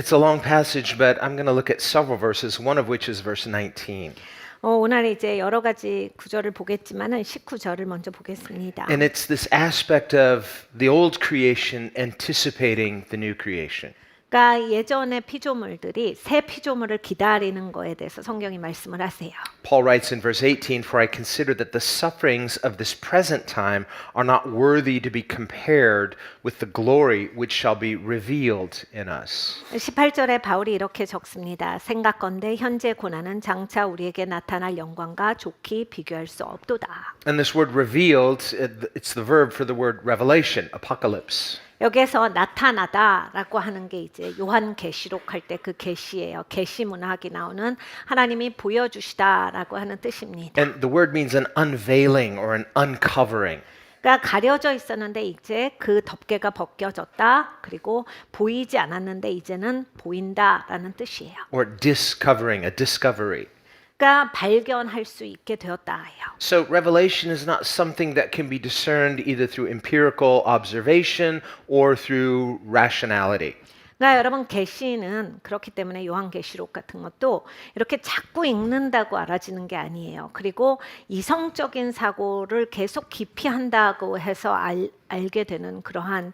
It's a long passage, but I'm going to look at several verses, one of which is verse 19. 오늘 이제 여러 가지 구절을 보겠지만은 19절을 먼저 보겠습니다. And it's this aspect of the old creation anticipating the new creation. 그러니까 예전의 피조물들이 새 피조물을 기다리는 거에 대해서 성경이 말씀을 하세요. Paul writes in verse 18, "For I consider that the sufferings of this present time are not worthy to be compared with the glory which shall be revealed in us." 18절에 바울이 이렇게 적습니다. 생각건대 현재 고난은 장차 우리에게 나타날 영광과 좋게 비교할 수 없도다. And this word revealed, it's the verb for the word revelation, apocalypse. 여기서 나타나다라고 하는 게 이제 요한 계시록 할 때 그 계시예요. 계시 문학이 나오는 하나님이 보여주시다라고 하는 뜻입니다. And the word means an unveiling or an uncovering. 그러니까 가려져 있었는데 이제 그 덮개가 벗겨졌다. 그리고 보이지 않았는데 이제는 보인다라는 뜻이에요. Or discovering, a discovery. 그러니까 발견할 수 있게 되었다예요. So revelation is not something that can be discerned either through empirical observation or through rationality. 그러니까 여러분 계시는 그렇기 때문에 요한계시록 같은 것도 이렇게 자꾸 읽는다고 알아지는 게 아니에요. 그리고 이성적인 사고를 계속 깊이 한다고 해서 알게 되는 그러한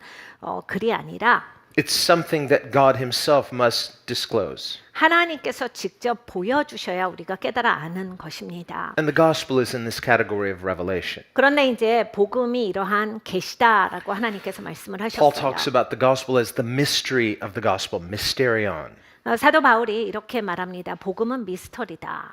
글이 아니라 It's something that God himself must disclose. 하나님께서 직접 보여주셔야 우리가 깨달아 아는 것입니다. And the gospel is in this category of revelation. 그런데 이제 복음이 이러한 계시다라고 하나님께서 말씀을 Paul 하셨어요. talks about the gospel as the mystery of the gospel, mysterion. 사도 바울이 이렇게 말합니다. 복음은 미스터리다.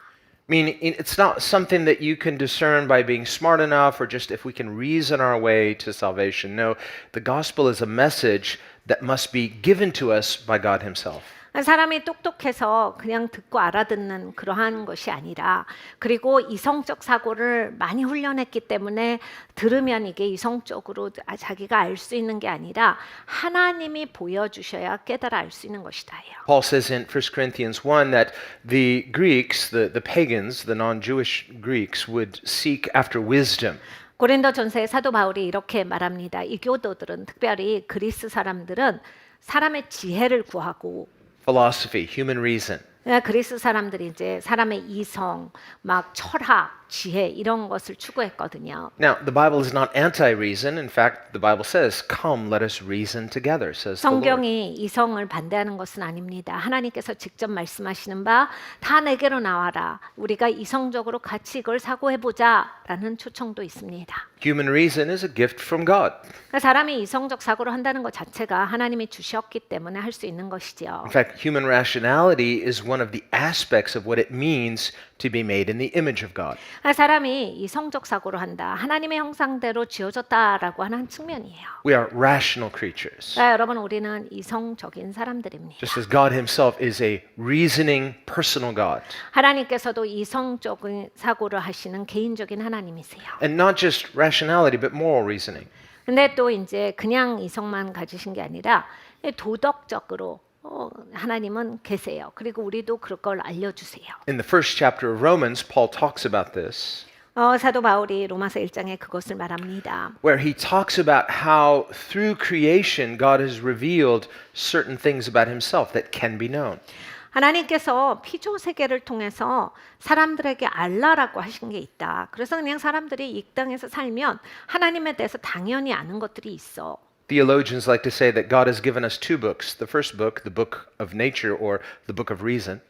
Meaning it's not something that you can discern by being smart enough or just if we can reason our way to salvation. No, the gospel is a message that must be given to us by God himself. 사람이 똑똑해서 그냥 듣고 알아듣는 그러한 것이 아니라 그리고 이성적 사고를 많이 훈련했기 때문에 들으면 이게 이성적으로 자기가 알 수 있는 게 아니라 하나님이 보여주셔야 깨달아 알 수 있는 것이다. Paul says in 1 Corinthians 1 that the Greeks, the pagans, the non-Jewish Greeks would seek after wisdom. 고린도전서에 사도 바울이 이렇게 말합니다. 이교도들은 특별히 그리스 사람들은 사람의 지혜를 구하고 Philosophy, human reason. 그리스 사람들이 이제 사람의 이성, 막 철학, 지혜 이런 것을 추구했거든요. Now, the Bible is not anti-reason. In fact, the Bible says, "Come, let us reason together," says the Lord. 성경이 이성을 반대하는 것은 아닙니다. 하나님께서 직접 말씀하시는 바 다 내게로 나와라. 우리가 이성적으로 같이 이걸 사고해보자라는 초청도 있습니다. Human reason is a gift from God. 그러니까 사람이 이성적 사고를 한다는 것 자체가 하나님이 주셨기 때문에 할 수 있는 것이지요. In fact, human rationality is one of the aspects of what it means to be made in the image of God. 사람이 이성적 사고를 한다. 하나님의 형상대로 지어졌다라고 하는 측면이에요. We are rational creatures. 여러분 우리는 이성적인 사람들입니다. Just as God himself is a reasoning personal God. 하나님께서도 이성적인 사고를 하시는 개인적인 하나님이세요. And not just rationality, but moral reasoning. 근데 또 이제 그냥 이성만 가지신 게 아니라 도덕적으로 하나님은 계세요. 그리고 우리도 그럴 걸 알려주세요. In the first chapter of Romans, Paul talks about this, 사도 바울이 로마서 1장에 그것을 말합니다. where he talks about how through creation God has revealed certain things about himself that can be known. 하나님께서 피조 세계를 통해서 사람들에게 알라라고 하신 게 있다. 그래서 그냥 사람들이 이 땅에서 살면 하나님에 대해서 당연히 아는 것들이 있어. Theologians like to say that God has given us two books. The first book, the book of nature or the book of reason.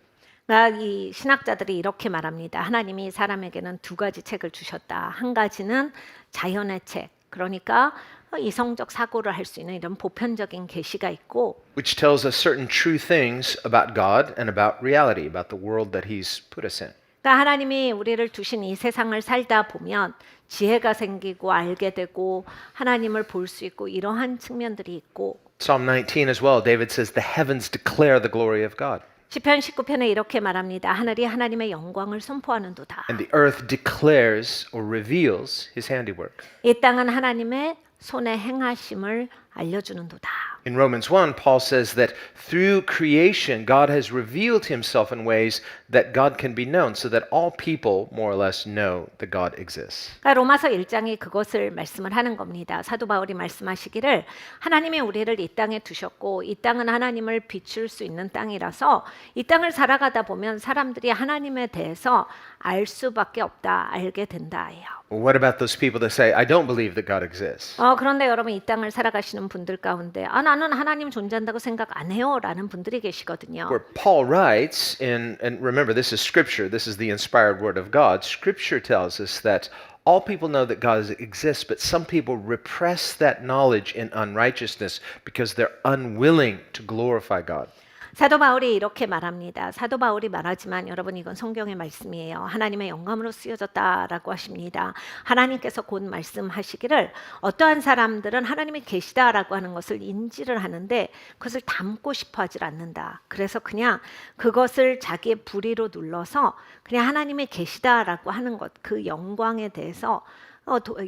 이 신학자들이 이렇게 말합니다. 하나님이 사람에게는 두 가지 책을 주셨다. 한 가지는 자연의 책. 그러니까 이성적 사고를 할 수 있는 이런 보편적인 계시가 있고 Which tells us certain true things about God and about reality, about the world that he's put us in. 그러니까 하나님이 우리를 두신 이 세상을 살다 보면 지혜가 생기고 알게 되고 하나님을 볼 수 있고 이러한 측면들이 있고 Psalm 19 as well, David says, "The heavens declare the glory of God." 시편 19편에 이렇게 말합니다. 하늘이 하나님의 영광을 선포하는도다. And the earth declares or reveals his handiwork. 이 땅은 하나님의 손의 행하심을 알려주는도다. In Romans 1, Paul says that through creation, God has revealed himself in ways that God can be known, so that all people, more or less, know that God exists. 그러니까 로마서 1장이 그것을 말씀을 하는 겁니다. 사도 바울이 말씀하시기를 하나님이 우리를 이 땅에 두셨고 이 땅은 하나님을 비출 수 있는 땅이라서 이 땅을 살아가다 보면 사람들이 하나님에 대해서 알 수밖에 없다, 알게 된다예요. What about those people that say, I don't believe that God exists? 그런데 여러분 이 땅을 살아가시는 분들 가운데 나는 하나님 존재한다고 생각 안 해요라는 분들이 계시거든요. Where Paul writes and remember, this is scripture, this is the inspired word of God. Scripture tells us that all people know that God exists, but some people repress that knowledge in unrighteousness because they're unwilling to glorify God. 사도 바울이 이렇게 말합니다. 사도 바울이 말하지만 여러분 이건 성경의 말씀이에요. 하나님의 영감으로 쓰여졌다라고 하십니다. 하나님께서 곧 말씀하시기를 어떠한 사람들은 하나님이 계시다라고 하는 것을 인지를 하는데 그것을 담고 싶어 하질 않는다. 그래서 그냥 그것을 자기의 불의로 눌러서 그냥 하나님이 계시다라고 하는 것, 그 영광에 대해서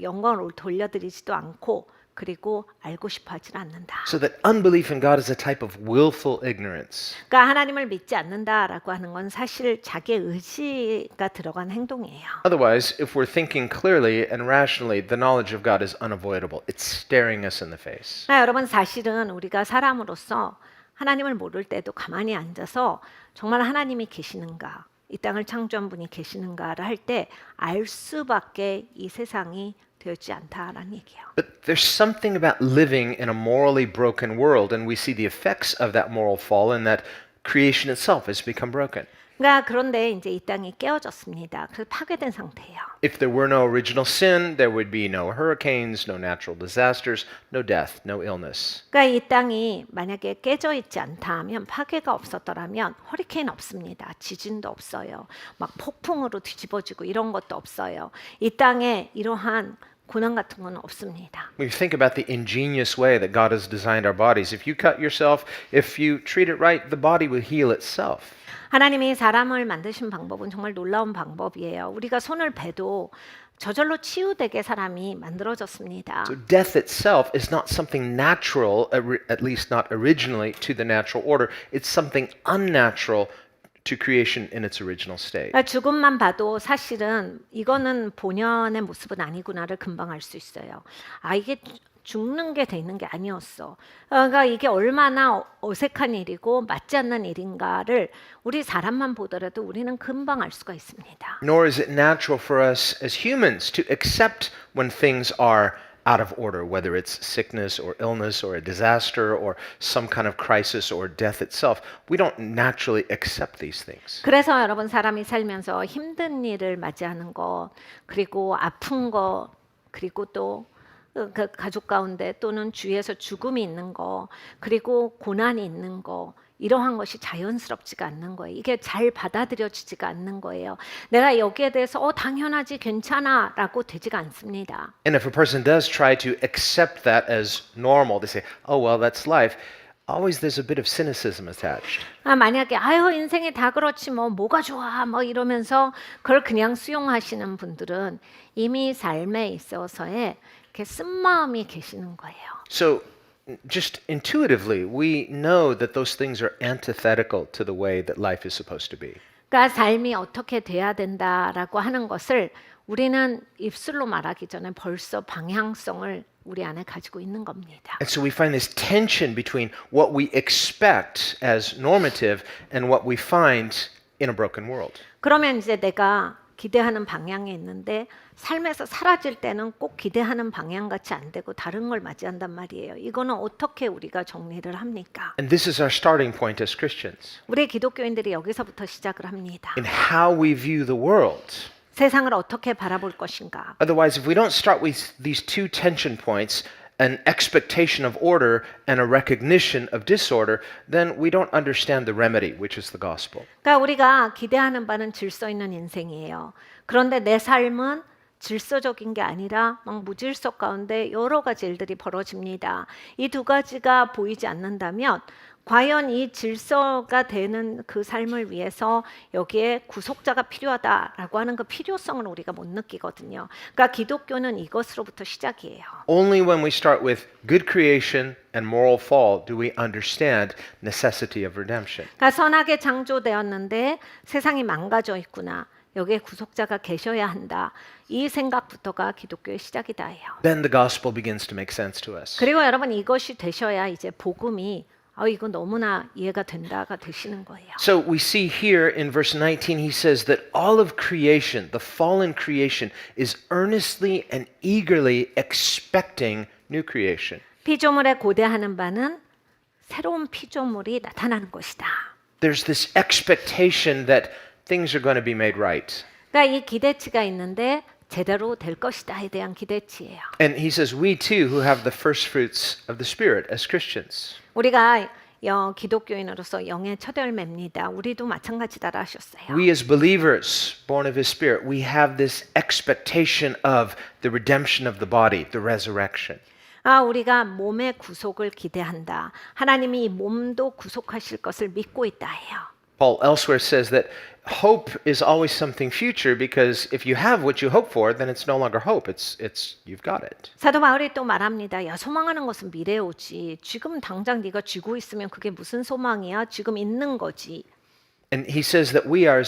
영광을 돌려드리지도 않고 그리고 알고 싶어 하질 않는다. So that unbelief in God is a type of willful ignorance. 그러니까 하나님을 믿지 않는다라고 하는 건 사실 자기의 의지가 들어간 행동이에요. Otherwise, if we're thinking clearly and rationally, the knowledge of God is unavoidable. It's staring us in the face. 여러분 사실은 우리가 사람으로서 하나님을 모를 때도 가만히 앉아서 정말 하나님이 계시는가, 이 땅을 창조한 분이 계시는가를 할 때 알 수밖에 이 세상이 되지 않다라는 얘기예요. But there's something about living in a morally broken world, and we see the effects of that moral fall in that creation itself has become broken. 그러니까 그런데 이제 이 땅이 깨어졌습니다. 그래서 파괴된 상태예요. If there were no original sin, there would be no hurricanes, no natural disasters, no death, no illness. 그러니까 이 땅이 만약에 깨져 있지 않다면 파괴가 없었더라면 허리케인 없습니다. 지진도 없어요. 막 폭풍으로 뒤집어지고 이런 것도 없어요. 이 땅에 이러한 고난 같은 건 없습니다. We think about the ingenious way that God has designed our bodies. If you cut yourself, if you treat it right, the body will heal itself. 하나님이 사람을 만드신 방법은 정말 놀라운 방법이에요. 우리가 손을 베도 저절로 치유되게 사람이 만들어졌습니다. So death itself is not something natural, at least not originally, to the natural order. It's something unnatural to creation in its original state. 그러니까 죽음만 봐도 사실은 이거는 본연의 모습은 아니구나를 금방 알 수 있어요. 이게 죽는 게 돼 있는 게 아니었어. 그러니까 이게 얼마나 어색한 일이고 맞지 않는 일인가를 우리 사람만 보더라도 우리는 금방 알 수가 있습니다. Nor is it natural for us as humans to accept when things are out of order, whether it's sickness or illness or a disaster or some kind of crisis or death itself. We don't naturally accept these things. 그래서 여러분 사람이 살면서 힘든 일을 맞이하는 것, 그리고 아픈 것, 그리고 또 그 가족 가운데 또는 주위에서 죽음이 있는 거, 그리고 고난이 있는 거, 이러한 것이 자연스럽지가 않는 거예요. 이게 잘 받아들여지지가 않는 거예요. 내가 여기에 대해서 당연하지 괜찮아라고 되지가 않습니다. And if a person does try to accept that as normal, they say, "Oh well, that's life." Always there's a bit of cynicism attached. 만약에 인생이 다 그렇지 뭐가 좋아 뭐 이러면서 그걸 그냥 수용하시는 분들은 이미 삶에 있어서의 이렇게 쓴마음이 계시는 거예요. So just intuitively, we know that those things are antithetical to the way that life is supposed to be. 그러니까 삶이 어떻게 돼야 된다라고 하는 것을 우리는 입술로 말하기 전에 벌써 방향성을 우리 안에 가지고 있는 겁니다. And so we find this tension between what we expect as normative and what we find in a broken world. 그러면 이제 내가 기대하는 방향이 있는데 삶에서 사라질 때는 꼭 기대하는 방향 같이 안 되고 다른 걸 맞이한단 말이에요. 이거는 어떻게 우리가 정리를 합니까? And this is our starting point as Christians. 우리 기독교인들이 여기서부터 시작을 합니다. In how we view the world. 세상을 어떻게 바라볼 것인가? Otherwise, if we don't start with these two tension points, an expectation of order and a recognition of disorder, then we don't understand the remedy, which is the gospel. 그러니까 우리가 기대하는 바는 질서 있는 인생이에요. 그런데 내 삶은 질서적인 게 아니라 막 무질서 가운데 여러 가지 일들이 벌어집니다. 이 두 가지가 보이지 않는다면 과연 이 질서가 되는 그 삶을 위해서 여기에 구속자가 필요하다라고 하는 그 필요성을 우리가 못 느끼거든요. 그러니까 기독교는 이것으로부터 시작이에요. Only when we start with good creation and moral fall do we understand necessity of redemption. 그러니까 선하게 창조되었는데 세상이 망가져 있구나. 여기에 구속자가 계셔야 한다. 이 생각부터가 기독교의 시작이다 해요. Then the gospel begins to make sense to us. 그리고 여러분 이것이 되셔야 이제 복음이 이거 너무나 이해가 된다가 되시는 거예요. So we see here in verse 19, he says that all of creation, the fallen creation, is earnestly and eagerly expecting new creation. 피조물에 고대하는 바는 새로운 피조물이 나타나는 것이다. There's this expectation that things are going to be made right. 그러니까 이 기대치가 있는데 제대로 될 것이다에 대한 기대치예요. And he says, we too, who have the first fruits of the Spirit as Christians. 우리가 기독교인으로서 영의 첫 열매입니다. 우리도 마찬가지다라 하셨어요. We as believers, born of his Spirit, we have this expectation of the redemption of the body, the resurrection. 우리가 몸의 구속을 기대한다. 하나님이 이 몸도 구속하실 것을 믿고 있다 해요. Paul elsewhere says that hope is always something future because if you have what you hope for, then it's no longer hope. It's you've got it. 사도 바울이 또 말합니다. 야, 소망하는 것은 미래에 오지. 지금 당장 네가 쥐고 있으면 그게 무슨 소망이야? 지금 있는 거지. And he says that we are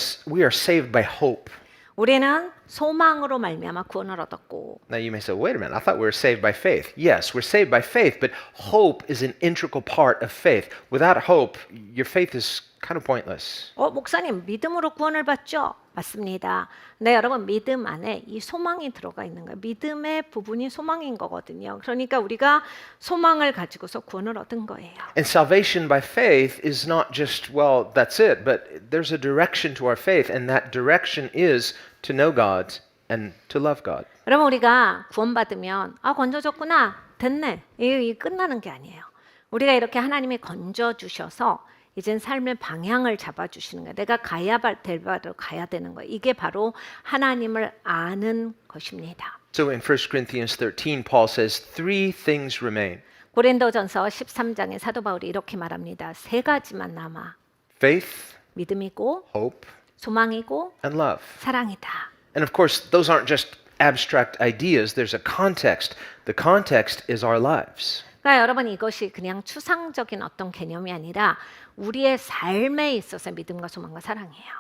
saved by hope. 우리는 소망으로 말미암아 구원을 얻었고. Now you may say, wait a minute, I thought we were saved by faith. Yes, we're saved by faith, but hope is an integral part of faith. Without hope, your faith is kind of pointless. 목사님 믿음으로 구원을 받죠? 맞습니다. 네, 여러분 믿음 안에 이 소망이 들어가 있는 거예요. 믿음의 부분이 소망인 거거든요. 그러니까 우리가 소망을 가지고서 구원을 얻은 거예요. And salvation by faith is not just, well, that's it, but there's a direction to our faith, and that direction is to know God and to love God. 여러분 우리가 구원받으면 건져졌구나 됐네 이 끝나는 게 아니에요. 우리가 이렇게 하나님이 건져 주셔서 이젠 삶의 방향을 잡아주시는 거예요. 내가 가야 될 바로 가야 되는 거예요. 이게 바로 하나님을 아는 것입니다. So in 1 Corinthians 13, Paul says, three things remain. 고린도전서 13장에 사도 바울이 이렇게 말합니다. 세 가지만 남아. Faith, 믿음이고 hope, 소망이고 and love. 사랑이다. And of course, those aren't just abstract ideas. There's a context. The context is our lives. 그러니까 여러분 이것이 그냥 추상적인 어떤 개념이 아니라 우리의 삶에 있어서 믿음과 소망과 사랑이에요.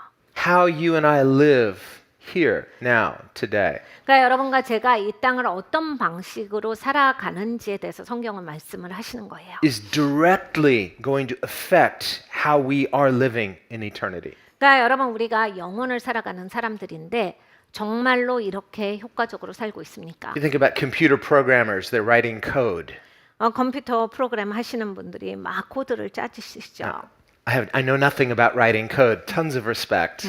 How you and I live here, now, today. 그러니까 여러분과 제가 이 땅을 어떤 방식으로 살아가는지에 대해서 성경은 말씀을 하시는 거예요. Is directly going to affect how we are living in eternity. 그러니까 여러분 우리가 영혼을 살아가는 사람들인데 정말로 이렇게 효과적으로 살고 있습니까? You think about computer programmers, they're writing code. 컴퓨터 프로그램 하시는 분들이 막 코드를 짜주시죠. I know nothing about writing code. Tons of respect.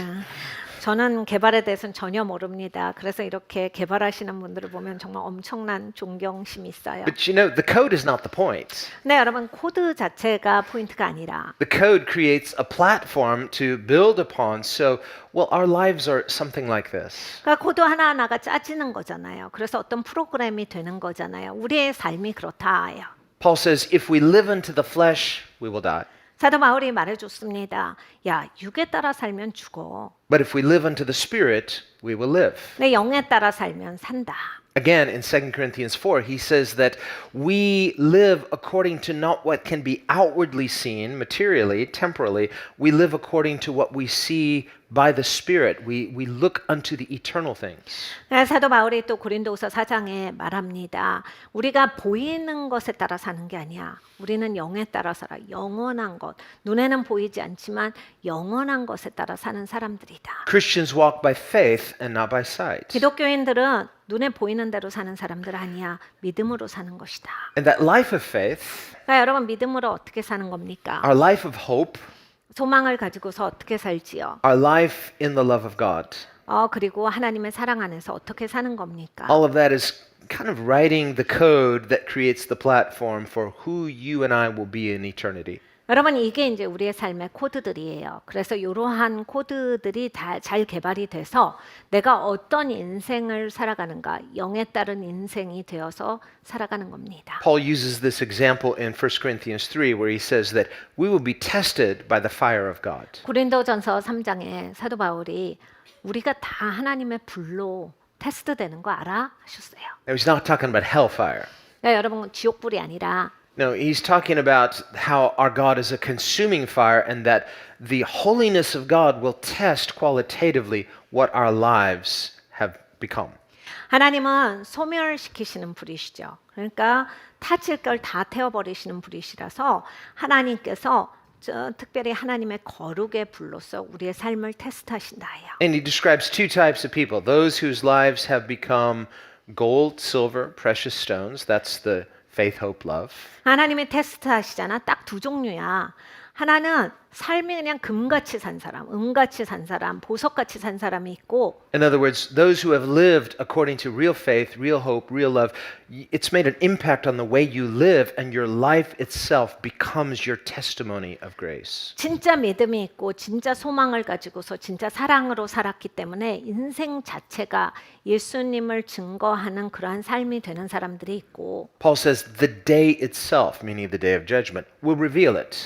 저는 개발에 대해서는 전혀 모릅니다. 그래서 이렇게 개발하시는 분들을 보면 정말 엄청난 존경심이 있어요. But you know, the code is not the point. 네, 여러분 코드 자체가 포인트가 아니라 The code creates a platform to build upon. So, well, our lives are something like this. 그러니까 코드 하나하나가 짜지는 거잖아요. 그래서 어떤 프로그램이 되는 거잖아요. 우리의 삶이 그렇다예요. Paul says, if we live unto the flesh, we will die. 사도 바울이 말해줬습니다. 야, 육에 따라 살면 죽어. But if we live unto the Spirit, we will live. 내 영에 따라 살면 산다. Again, in 2 Corinthians 4, he says that we live according to not what can be outwardly seen, materially, temporally. We live according to what we see by the Spirit. We look unto the eternal things. 사도 바울이 또 고린도후서 4장에 말합니다. 우리가 보이는 것에 따라 사는 게 아니야. 우리는 영에 따라 살아. 영원한 것. 눈에는 보이지 않지만 영원한 것에 따라 사는 사람들이다. Christians walk by faith and not by sight. 기독교인들은 눈에 보이는 대로 사는 사람들 아니야. 믿음으로 사는 것이다. And that life of faith, 그러니까 여러분 믿음으로 어떻게 사는 겁니까? our life of hope, 소망을 가지고서 어떻게 살지요? our life in the love of God, 그리고 하나님의 사랑 안에서 어떻게 사는 겁니까? all of that is kind of writing the code that creates the platform for who you and I will be in eternity. 여러분 이게 이제 우리의 삶의 코드들이에요. 그래서 이러한 코드들이 다 잘 개발이 돼서 내가 어떤 인생을 살아가는가, 영에 따른 인생이 되어서 살아가는 겁니다. Paul uses this example in 1 Corinthians 3 where he says that we will be tested by the fire of God. 고린도전서 3장에 사도 바울이 우리가 다 하나님의 불로 테스트되는 거 알아? 하셨어요. Now, he's not talking about hellfire. 그러니까 여러분 지옥불이 아니라 No, he's talking about how our God is a consuming fire and that the holiness of God will test qualitatively what our lives have become. 하나님은 소멸시키시는 불이시죠. 그러니까 타질 걸 다 태워버리시는 불이시라서 하나님께서 특별히 하나님의 거룩의 불로서 우리의 삶을 테스트하신다예요. And he describes two types of people, those whose lives have become gold, silver, precious stones. That's the faith, hope, love. 하나님이 테스트하시잖아. 딱 두 종류야. 하나는 삶이 그냥 금같이 산 사람, 은같이 산 사람, 보석같이 산 사람이 있고 In other words, those who have lived according to real faith, real hope, real love, it's made an impact on the way you live and your life itself becomes your testimony of grace. 진짜 믿음이 있고 진짜 소망을 가지고서 진짜 사랑으로 살았기 때문에 인생 자체가 예수님을 증거하는 그러한 삶이 되는 사람들이 있고 Paul says the day itself, meaning the day of judgment, will reveal it.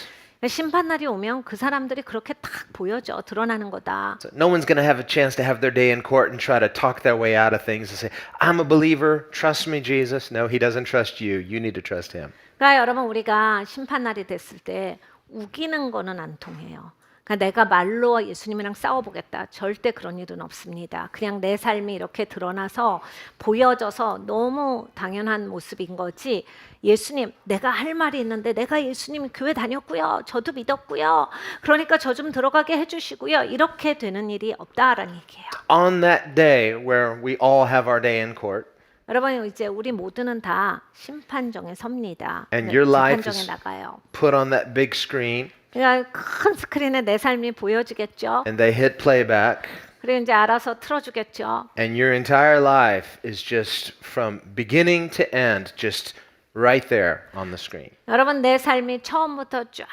심판날이 오면 그 사람들이 그렇게 탁 보여져 드러나는 거다. So no one's going to have a chance to have their day in court and try to talk their way out of things and say, I'm a believer, trust me, Jesus. No, he doesn't trust you. You need to trust him. 그러니까 여러분 우리가 심판날이 됐을 때 우기는 거는 안 통해요. 그러니까 내가 말로 예수님이랑 싸워보겠다. 절대 그런 일은 없습니다. 그냥 내 삶이 이렇게 드러나서 보여져서 너무 당연한 모습인 거지. 예수님, 내가 할 말이 있는데 내가 예수님 교회 다녔고요. 저도 믿었고요. 그러니까 저 좀 들어가게 해주시고요. 이렇게 되는 일이 없다라는 얘기예요. On that day where we all have our day in court, 여러분 이제 우리 모두는 다 심판정에 섭니다. And your life 재판정에 is- 나가요. put on that big screen, 그러니까 큰 스크린에 내 삶이 보여지겠죠. and they hit playback, 그리고 이제 알아서 틀어주겠죠. and your entire life is just from beginning to end, just right there on the screen. 여러분 내 삶이 처음부터 쫙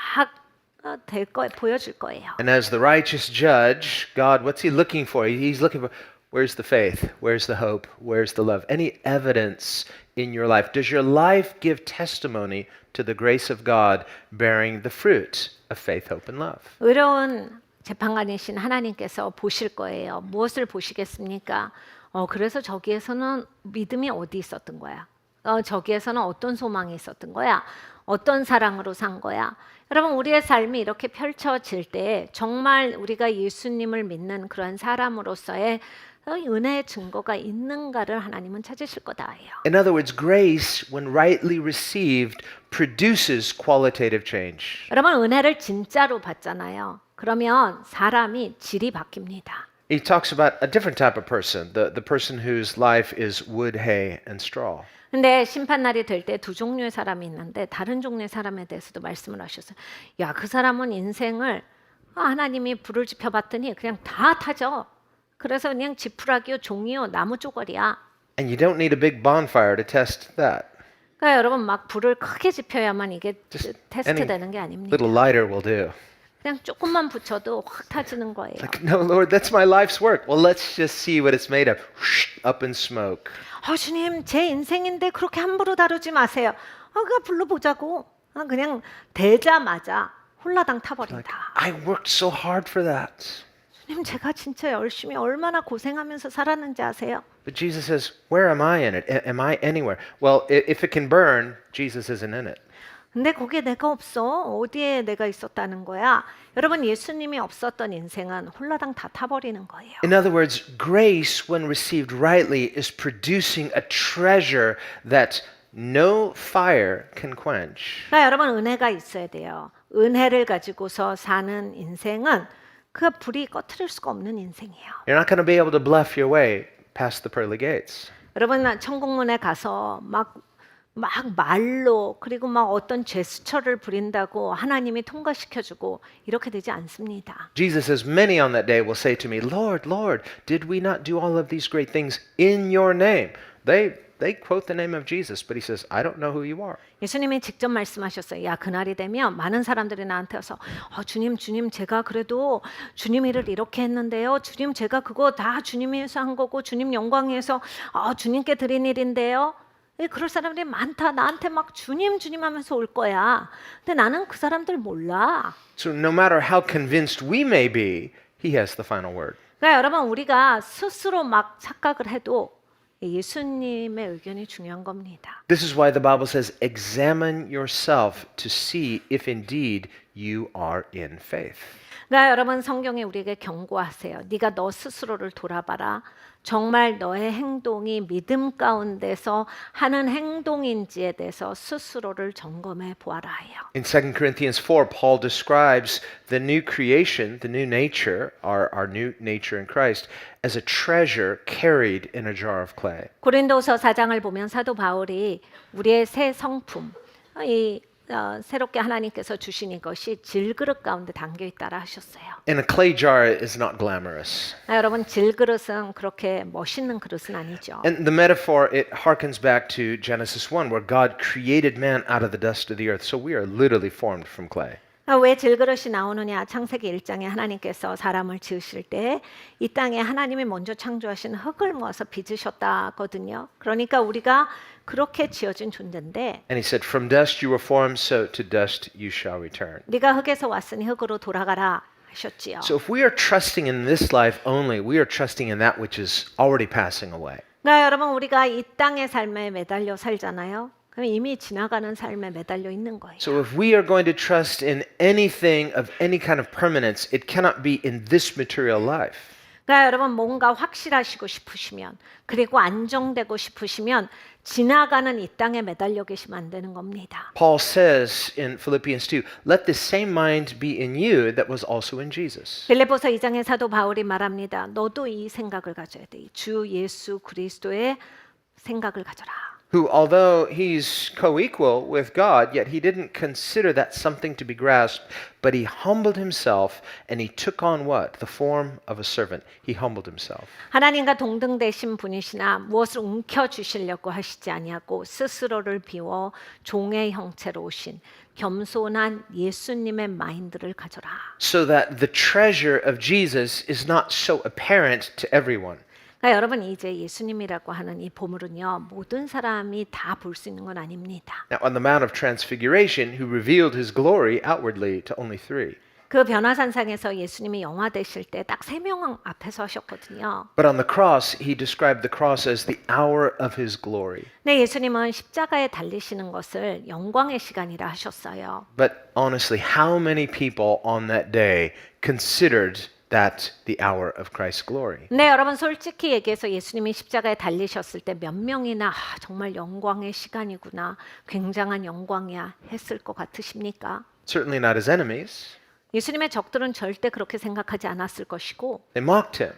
될 거예요. 보여줄 거예요. And as the righteous judge, God, what's he looking for? He's looking for, where's the faith? Where's the hope? Where's the love? Any evidence in your life? Does your life give testimony to the grace of God bearing the fruit of faith, hope, and love? 의로운 재판관이신 하나님께서 보실 거예요. 무엇을 보시겠습니까? 그래서 저기에서는 믿음이 어디 있었던 거야? 저기에서는 어떤 소망이 있었던 거야? 어떤 사랑으로 산 거야? 여러분 우리의 삶이 이렇게 펼쳐질 때 정말 우리가 예수님을 믿는 그런 사람으로서의 은혜의 증거가 있는가를 하나님은 찾으실 거다예요. In other words, grace, when rightly received, produces qualitative change. 여러분 은혜를 진짜로 받잖아요. 그러면 사람이 질이 바뀝니다. He talks about a different type of person, the person whose life is wood, hay, and straw. 근데 심판날이 될 때 두 종류의 사람이 있는데 다른 종류의 사람에 대해서도 말씀을 하셨어요. 야, 그 사람은 인생을 하나님이 불을 지펴봤더니 그냥 다 타죠. 그래서 그냥 지푸라기요, 종이요, 나무 쪼가리야. And you don't need a big bonfire to test that. 그러니까 여러분 막 불을 크게 지펴야만 이게 Just 테스트되는 게 아닙니다. little lighter will do. 그냥 조금만 붙여도 확 타지는 거예요. Like, no, Lord, that's my life's work. Well, let's just see what it's made of. Up in smoke. 주님, 제 인생인데 그렇게 함부로 다루지 마세요. 그거 불러보자고. 그냥 되자마자 홀라당 Like, 타버린다. I worked so hard for that. 주님, 제가 진짜 열심히 얼마나 고생하면서 살았는지 아세요? But Jesus says, where am I in it? Am I anywhere? Well, if it can burn, Jesus isn't in it. 근데 거기에 내가 없어. 어디에 내가 있었다는 거야? 여러분, 예수님이 없었던 인생은 홀라당 다 타버리는 거예요. In other words, grace, when received rightly, is producing a treasure that no fire can quench. 그러니까 여러분, 은혜가 있어야 돼요. 은혜를 가지고서 사는 인생은 그 불이 꺼트릴 수가 없는 인생이에요. You're not going to be able to bluff your way past the pearly gates. 여러분, 천국문에 가서 막 말로 그리고 막 어떤 제스처를 부린다고 하나님이 통과시켜주고 이렇게 되지 않습니다. Jesus says, many on that day will say to me, Lord, Lord, did we not do all of these great things in your name? They they quote the name of Jesus, but he says, I don't know who you are. 예수님이 직접 말씀하셨어요. 야, 그날이 되면 많은 사람들이 나한테 와서 주님, 주님, 제가 그래도 주님 일을 이렇게 했는데요. 주님, 제가 그거 다 주님 위해서 한 거고 주님 영광 위해서 주님께 드린 일인데요. 그럴 사람들이 많다. 나한테 막 주님, 주님 하면서 올 거야. 근데 나는 그 사람들 몰라. So no matter how convinced we may be, he has the final word. 그러니까 여러분 우리가 스스로 막 착각을 해도 예수님의 의견이 중요한 겁니다. This is why the Bible says, examine yourself to see if indeed you are in faith. 그러니까 여러분 성경에 우리에게 경고하세요. 네가 너 스스로를 돌아봐라. 정말 너의 행동이 믿음 가운데서 하는 행동인지에 대해서 스스로를 점검해 보아라 해요. In 2 Corinthians 4, Paul describes the new creation, the new nature, our new nature in Christ, as a treasure carried in a jar of clay. 고린도서 4장을 보면 사도 바울이 우리의 새 성품, 새롭게 하나님께서 주신 이것이 질그릇 가운데 담겨 있다라 하셨어요. And a clay jar is not glamorous. 여러분 질그릇은 그렇게 멋있는 그릇은 아니죠. And the metaphor, it harkens back to Genesis 1, where God created man out of the dust of the earth. So we are literally formed from clay. 왜 질그릇이 나오느냐? 창세기 1장에 하나님께서 사람을 지으실 때 이 땅에 하나님이 먼저 창조하신 흙을 모아서 빚으셨다거든요. 그러니까 우리가 그렇게 지어진 존재인데 And he said, from dust you were formed, so to dust you shall return. 네가 흙에서 왔으니 흙으로 돌아가라 하셨지요. So if we are trusting in this life only, we are trusting in that which is already passing away. 그러니까 여러분 우리가 이 땅의 삶에 매달려 살잖아요. 그럼 이미 지나가는 삶에 매달려 있는 거예요. So if we are going to trust in anything of any kind of permanence, it cannot be in this material life. 그러니까 여러분 뭔가 확실하시고 싶으시면 그리고 안정되고 싶으시면 지나가는 이 땅에 매달려 계시면 안 되는 겁니다. Paul says in Philippians 2, let this same mind be in you that was also in Jesus. 빌립보서 2장의 사도 바울이 말합니다. 너도 이 생각을 가져야 돼. 주 예수 그리스도의 생각을 가져라. Who, although he's co-equal with God, yet he didn't consider that something to be grasped, but he humbled himself and he took on what? The form of a servant. He humbled himself. 하나님과 동등되신 분이시나 무엇을 움켜 주시려고 하시지 아니하고 스스로를 비워 종의 형체로 오신 겸손한 예수님의 마인드를 가져라. So that the treasure of Jesus is not so apparent to everyone. 그러니까 여러분 이제 예수님이라고 하는 이 보물은요 모든 사람이 다 볼 수 있는 건 아닙니다. Now, on the Mount of Transfiguration, who revealed his glory outwardly to only three. 그 변화산상에서 예수님이 영화되실 때 딱 3명 앞에서 하셨거든요. But on the cross, he described the cross as the hour of his glory. 네, 예수님은 십자가에 달리시는 것을 영광의 시간이라 하셨어요. But honestly, how many people on that day considered that the hour of Christ's glory? 네, 여러분 솔직히 얘기해서 예수님이 십자가에 달리셨을 때 몇 명이나 정말 영광의 시간이구나, 굉장한 영광이야 했을 것 같으십니까? Certainly not his enemies. 예수님의 적들은 절대 그렇게 생각하지 않았을 것이고 They mocked him.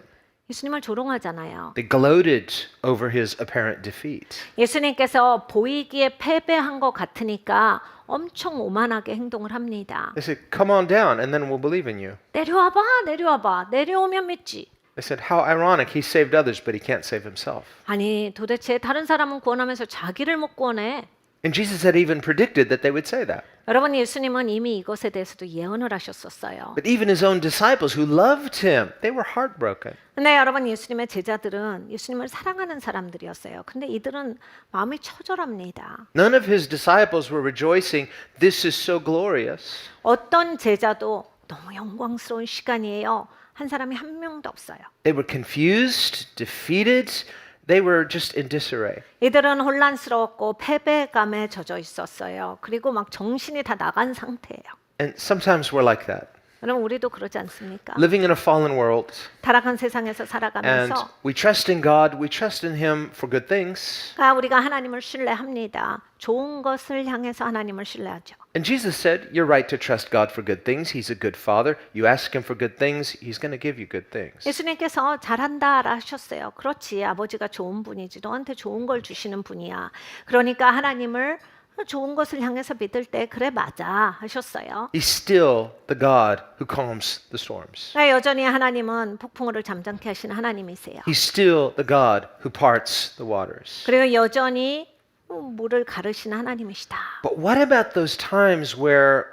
예수님을 조롱하잖아요. They gloated over his apparent defeat. 예수님께서 보이기에 패배한 것 같으니까 엄청 오만하게 행동을 합니다. They said, come on down and then we'll believe in you. 내려와봐, 내려와봐, 내려오면 믿지. They said, how ironic. He saved others, but he can't save himself. 아니 도대체 다른 사람은 구원하면서 자기를 못 구원해. And Jesus had even predicted that they would say that. 여러분 예수님은 이미 이것에 대해서도 예언을 하셨었어요. But even his own disciples who loved him, they were heartbroken. 근데 여러분 예수님의 제자들은 예수님을 사랑하는 사람들이었어요. 근데 이들은 마음이 처절합니다. None of his disciples were rejoicing, this is so glorious. 어떤 제자도 너무 영광스러운 시간이에요. 한 사람이 한 명도 없어요. They were confused, defeated. They were just in disarray. 이들은 혼란스러웠고 패배감에 젖어 있었어요. 그리고 막 정신이 다 나간 상태예요. And sometimes we're like that. 여러분 우리도 그러지 않습니까? Living in a fallen world, 타락한 세상에서 and 살아가면서 we trust in God, we trust in Him for good things. 우리가 하나님을 신뢰합니다. 좋은 것을 향해서 하나님을 신뢰하죠. And Jesus said, you're right to trust God for good things. He's a good Father. You ask Him for good things, He's going to give you good things. 예수님께서 잘한다라 하셨어요. 그렇지, 아버지가 좋은 분이지. 너한테 좋은 걸 주시는 분이야. 그러니까 하나님을 좋은 것을 향해서 믿을 때 그래 맞아 하셨어요. He's still the God who calms the storms. 여전히 하나님은 폭풍우를 잠잠케 하시는 하나님이세요. He's still the God who parts the waters. 그리고 여전히 물을 가르시는 하나님이시다. But what about those times where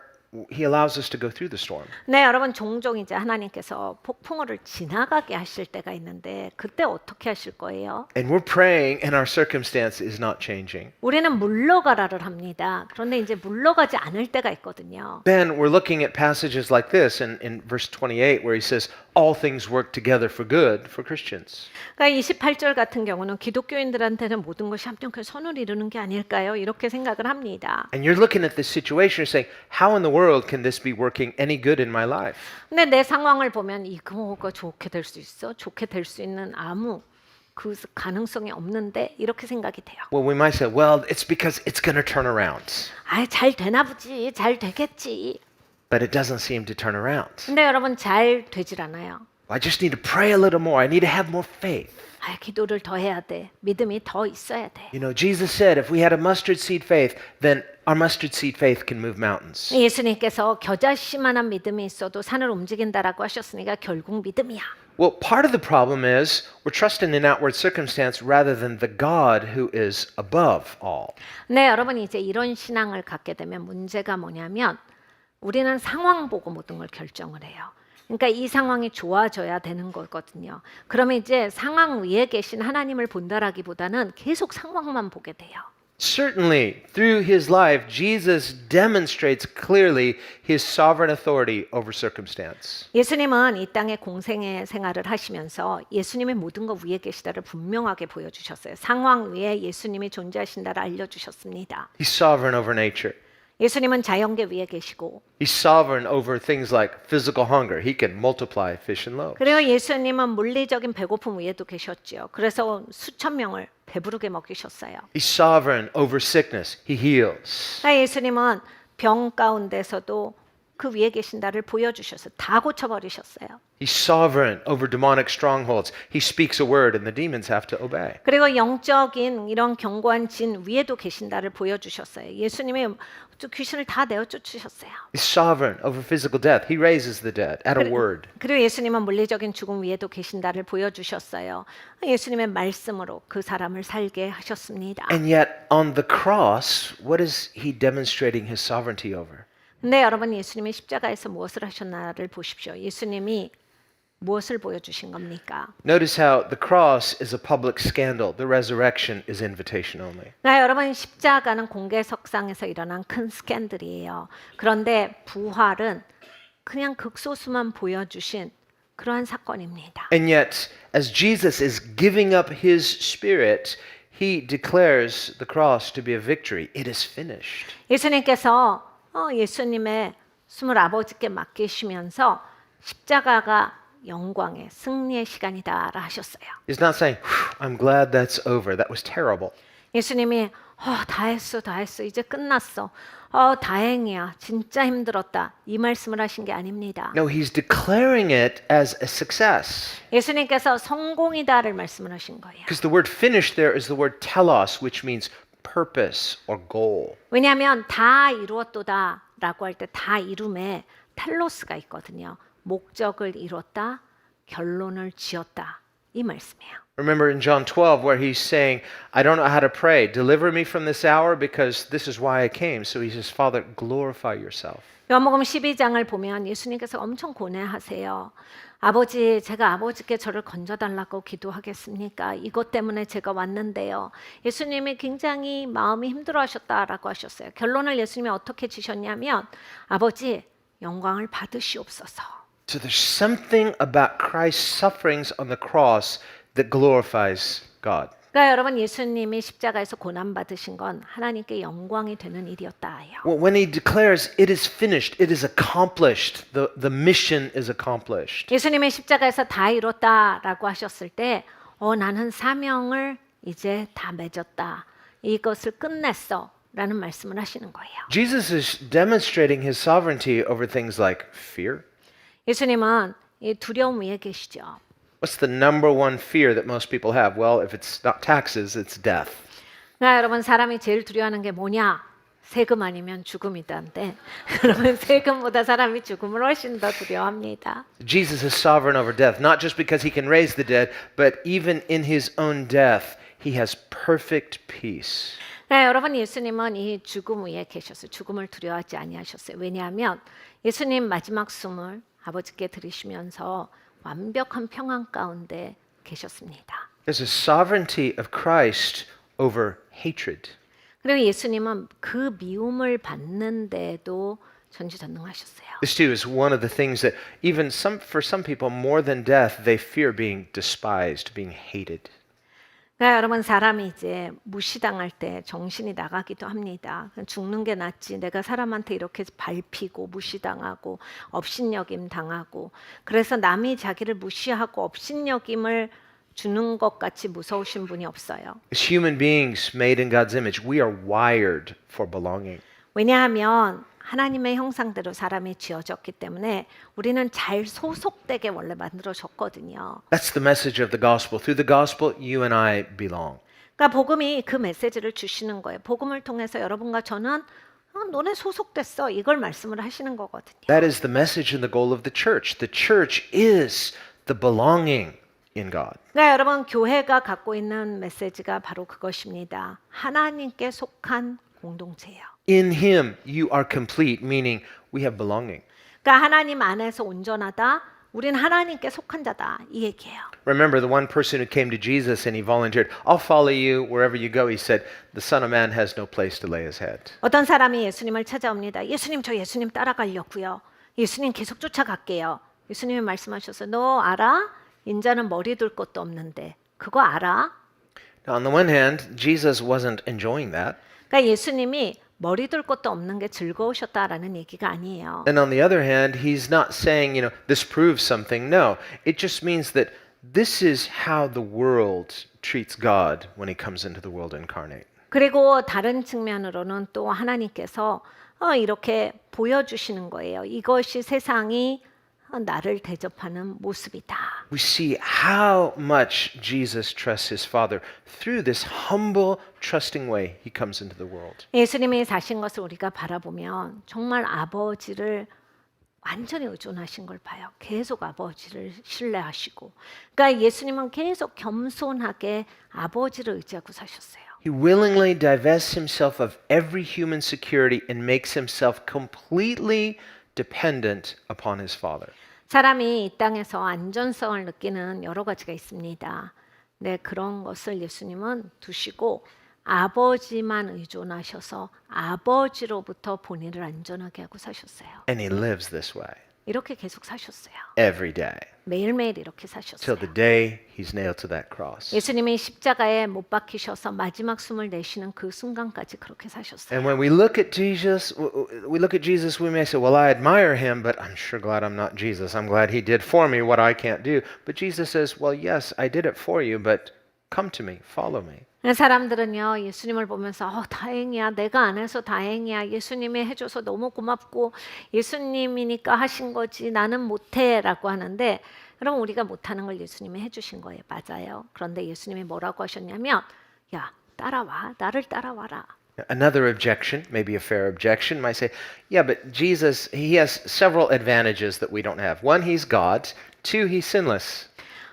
he allows us to go through the storm? 네, 여러분 종종 이제 하나님께서 폭풍우를 지나가게 하실 때가 있는데 그때 어떻게 하실 거예요? And we're praying and our circumstance is not changing. 우리는 물러가라를 합니다. 그런데 이제 물러가지 않을 때가 있거든요. Then we're looking at passages like this in verse 28 where he says, all things work together for good for Christians. 그러니까 28절 같은 경우는 기독교인들한테는 모든 것이 합력해 선을 이루는 게 아닐까요? 이렇게 생각을 합니다. And you're looking at this situation and saying, how in the world can this be working any good in my life? 근데 내 상황을 보면 이거가 좋게 될 수 있어? 좋게 될 수 있는 아무 그 가능성이 없는데 이렇게 생각이 돼요. Well, we might say, well, it's because it's going to turn around. 잘 되나 보지. 잘 되겠지. But it doesn't seem to turn around. 근데 여러분 잘 되질 않아요. I just need to pray a little more. I need to have more faith. 기도를 더 해야 돼. 믿음이 더 있어야 돼. You know, Jesus said if we had a mustard seed faith, then our mustard seed faith can move mountains. 예수님께서 겨자씨만한 믿음이 있어도 산을 움직인다라고 하셨으니까 결국 믿음이야. Well, part of the problem is we're trusting in outward circumstance rather than the God who is above all. 네, 여러분 이제 이런 신앙을 갖게 되면 문제가 뭐냐면 우리는 상황 보고 모든 걸 결정을 해요. 그러니까 이 상황이 좋아져야 되는 거거든요. 그러면 이제 상황 위에 계신 하나님을 본다라기보다는 계속 상황만 보게 돼요. Certainly, through his life, Jesus demonstrates clearly his sovereign authority over circumstance. 예수님은 이 땅의 공생의 생활을 하시면서 예수님의 모든 것 위에 계시다를 분명하게 보여주셨어요. 상황 위에 예수님이 존재하신다를 알려주셨습니다. He's sovereign over nature. 예수님은 자연계 위에 계시고 He's sovereign over things like physical hunger. He can multiply fish and loaves. 그리고 예수님은 물리적인 배고픔 위에도 계셨죠. 그래서 수천 명을 배부르게 먹이셨어요. He's sovereign over sickness. He heals. 예수님은 병 가운데서도 그 위에 계신다를 보여주셔서 다 고쳐버리셨어요. He's sovereign over demonic strongholds. He speaks a word and the demons have to obey. 그리고 영적인 이런 견고한 진 위에도 계신다를 보여주셨어요. 예수님이 귀신을 다 내어 쫓으셨어요. He's sovereign over physical death. He raises the dead at a word. 그리고 예수님은 물리적인 죽음 위에도 계신다를 보여주셨어요. 예수님의 말씀으로 그 사람을 살게 하셨습니다. And yet on the cross, what is he demonstrating his sovereignty over? 근데 여러분 예수님이 십자가에서 무엇을 하셨나를 보십시오. 예수님이 무엇을 보여주신 겁니까? Notice how the cross is a public scandal. The resurrection is invitation only. 여러분 십자가는 공개석상에서 일어난 큰 스캔들이에요. 그런데 부활은 그냥 극소수만 보여주신 그러한 사건입니다. And yet, as Jesus is giving up his spirit, he declares the cross to be a victory. It is finished. 예수님께서 예수님의 숨을 아버지께 맡기시면서 십자가가 영광의 승리의 시간이다라 하셨어요. He's not saying, I'm glad that's over. That was terrible. 예수님이 다 했어 이제 끝났어. 다행이야 진짜 힘들었다 이 말씀을 하신 게 아닙니다. No, he's declaring it as a success. 예수님께서 성공이다를 말씀을 하신 거예요. Because the word finished there is the word telos, which means purpose or goal. 왜냐하면 다 이루었도다라고 할 때 다 이룸에 텔로스가 있거든요. 목적을 이뤘다, 결론을 지었다 이 말씀이에요. Remember in John 12 where he's saying, I don't know how to pray. Deliver me from this hour because this is why I came. So he says, Father, glorify yourself. 요한복음 12장을 보면 예수님께서 엄청 고뇌하세요. 아버지, 제가 아버지께 저를 건져달라고 기도하겠습니까? 이것 때문에 제가 왔는데요. 예수님이 굉장히 마음이 힘들어하셨다라고 하셨어요. 결론을 예수님이 어떻게 지셨냐면 아버지, 영광을 받으시옵소서. So there's something about Christ's sufferings on the cross that glorifies God. 그러니까 여러분 예수님이 십자가에서 고난 받으신 건 하나님께 영광이 되는 일이었다예요. Well, when he declares it is finished, it is accomplished, the mission is accomplished. 예수님이 십자가에서 다 이뤘다라고 하셨을 때 나는 사명을 이제 다 맺었다. 이것을 끝냈어. 라는 말씀을 하시는 거예요. Jesus is demonstrating his sovereignty over things like fear. 예수님은 이 두려움 위에 계시죠. What's the number one fear that most people have? Well, if it's not taxes, it's death. 여러분 사람이 제일 두려워하는 게 뭐냐? 세금 아니면 죽음이다는데 그러면 세금보다 사람이 죽음을 훨씬 더 두려워합니다. Jesus is sovereign over death, not just because he can raise the dead, but even in his own death, he has perfect peace. 네, 여러분 예수님은 이 죽음 위에 계셨어요. 죽음을 두려워하지 아니하셨어요. 왜냐하면 예수님 마지막 숨을 아버지께 들이시면서 완벽한 평안 가운데 계셨습니다. There's a sovereignty of Christ over hatred. 그리고 예수님은 그 미움을 받는데도 전지전능하셨어요. This too is one of the things that even for some people more than death, they fear being despised, being hated. 그러니까 여러분 사람이 이제 무시당할 때 정신이 나가기도 합니다. 죽는 게 낫지. 내가 사람한테 이렇게 밟히고 무시당하고 업신여김 당하고 그래서 남이 자기를 무시하고 업신여김을 주는 것 같이 무서우신 분이 없어요. As human beings made in God's image, we are wired for belonging. 왜냐하면 하나님의 형상대로 사람이 지어졌기 때문에 우리는 잘 소속되게 원래 만들어졌거든요. That's the message of the gospel. Through the gospel, you and I belong. 그러니까 복음이 그 메시지를 주시는 거예요. 복음을 통해서 여러분과 저는 너네 소속됐어. 이걸 말씀을 하시는 거거든요. That is the message and the goal of the church. The church is the belonging in God. 그러니까 여러분 교회가 갖고 있는 메시지가 바로 그것입니다. 하나님께 속한 공동체예요. In him, you are complete, meaning we have belonging. 그러니까 하나님 안에서 온전하다. 우린 하나님께 속한 자다. 이 얘기예요. Remember the one person who came to Jesus and he volunteered, I'll follow you wherever you go. He said, the Son of Man has no place to lay his head. 어떤 사람이 예수님을 찾아옵니다. 예수님 저 예수님 따라가려고요. 예수님 계속 쫓아갈게요. 예수님이 말씀하셔서 너 알아? 인자는 머리 둘 곳도 없는데 그거 알아? Now, on the one hand, Jesus wasn't enjoying that. 그러니까 예수님이 머리 둘 곳도 없는 게 즐거우셨다라는 얘기가 아니에요. And on the other hand, he's not saying, this proves something. No, it just means that this is how the world treats God when he comes into the world incarnate. 그리고 다른 측면으로는 또 하나님께서 이렇게 보여주시는 거예요. 이것이 세상이 나를 대접하는 모습이다. We see how much Jesus trusts his Father through this humble, trusting way he comes into the world. 예수님이 사신 것을 우리가 바라보면 정말 아버지를 완전히 의존하신 걸 봐요. 계속 아버지를 신뢰하시고. 그러니까 예수님은 계속 겸손하게 아버지를 의지하고 사셨어요. He willingly divests himself of every human security and makes himself completely dependent upon his Father. 사람이 이 땅에서 안전성을 느끼는 여러 가지가 있습니다. 네, 그런 것을 예수님은 두시고 아버지만 의존하셔서 아버지로부터 본인을 안전하게 하고 사셨어요. And he lives this way 이렇게 계속 사셨어요. every day 매일매일 이렇게 till 사셨어요. the day he's nailed to that cross. 예수님이 십자가에 못 박히셔서 마지막 숨을 내쉬는 그 순간까지 그렇게 사셨어요. And when we look at Jesus, we may say, well, I admire him, but I'm sure glad I'm not Jesus. I'm glad he did for me what I can't do. But Jesus says, well, yes, I did it for you, but come to me, follow me. 사람들은요 예수님을 보면서 다행이야 내가 안 해서 다행이야 예수님이 해줘서 너무 고맙고 예수님이니까 하신 거지 나는 못해라고 하는데 그럼 우리가 못하는 걸 예수님이 해주신 거예요. 맞아요. 그런데 예수님이 뭐라고 하셨냐면 야 따라와 나를 따라와라. Another objection, maybe a fair objection, might say, yeah, but Jesus, he has several advantages that we don't have. One, he's God. Two, he's sinless.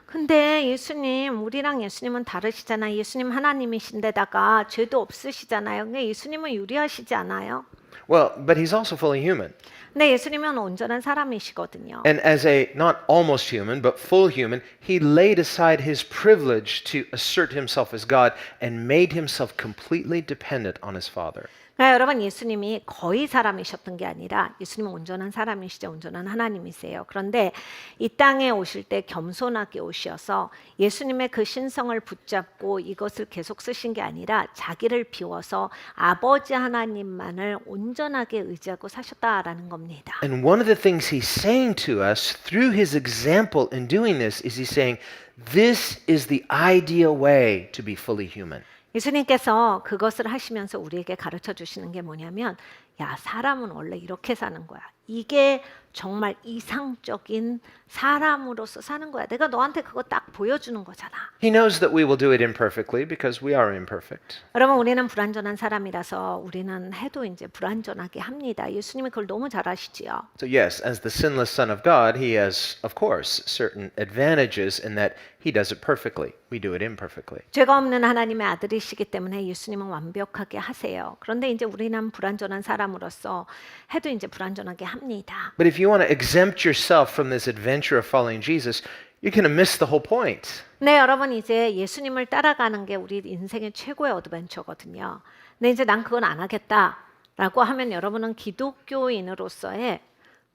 근데 예수님 우리랑 예수님은 다르시잖아요. 예수님 하나님이신데다가 죄도 없으시잖아요. 근데 예수님은 유리하시지 않아요? Well, but he's also fully human. 근데 예수님은 온전한 사람이시거든요. And as a not almost human, but full human, he laid aside his privilege to assert himself as God and made himself completely dependent on his Father. 그러니까 여러분 예수님이 거의 사람이셨던 게 아니라 예수님은 온전한 사람이시죠. 온전한 하나님이세요. 그런데 이 땅에 오실 때 겸손하게 오셔서 예수님의 그 신성을 붙잡고 이것을 계속 쓰신 게 아니라 자기를 비워서 아버지 하나님만을 온전하게 의지하고 사셨다라는 겁니다. And one of the things he's saying to us through his example in doing this is he's saying, this is the ideal way to be fully human. 예수님께서 그것을 하시면서 우리에게 가르쳐 주시는 게 뭐냐면 야 사람은 원래 이렇게 사는 거야. 이게 정말 이상적인 사람으로서 사는 거야. 내가 너한테 그거 딱 보여주는 거잖아. He knows that we will do it imperfectly because we are imperfect. 여러분, 우리는 불완전한 사람이라서 우리는 해도 이제 불완전하게 합니다. 예수님이 그걸 너무 잘 아시지요. So yes, as the sinless Son of God, he has, of course, certain advantages in that he does it perfectly. We do it imperfectly. 죄가 없는 하나님의 아들이시기 때문에 예수님은 완벽하게 하세요. 그런데 이제 우리는 불완전한 사람으로서 해도 이제 불완전하게 합니다. But if you want to exempt yourself from this adventure of following Jesus, you're going to miss the whole point. 네, 여러분 이제 예수님을 따라가는 게 우리 인생의 최고의 어드벤처거든요. 근데 이제 난 그건 안 하겠다라고 하면 여러분은 기독교인으로서의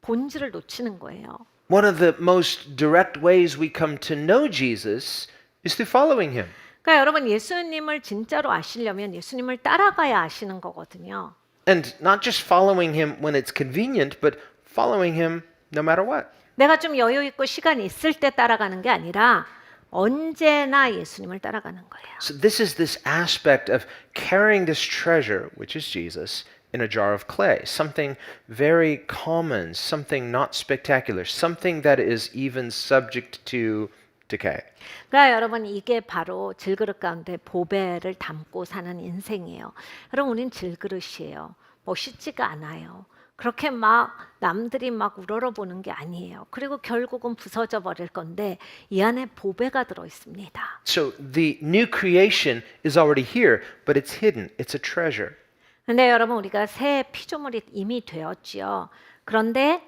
본질을 놓치는 거예요. One of the most direct ways we come to know Jesus is through following him. 그러니까 여러분 예수님을 진짜로 아시려면 예수님을 따라가야 아시는 거거든요. And not just following him when it's convenient, but following him no matter what. 내가 좀 여유 있고 시간이 있을 때 따라가는 게 아니라 언제나 예수님을 따라가는 거예요. So this is this aspect of carrying this treasure, which is Jesus, in a jar of clay. Something very common, something not spectacular, something that is even subject to decay. 그러니까 여러분 이게 바로 질그릇 가운데 보배를 담고 사는 인생이에요. 여러분 우린 질그릇이에요. 멋있지가 않아요. 그렇게 막 남들이 막 우러러보는 게 아니에요. 그리고 결국은 부서져 버릴 건데 이 안에 보배가 들어 있습니다. So the new creation is already here, but it's hidden. It's a treasure. 근데 여러분 우리가 새 피조물이 이미 되었지요. 그런데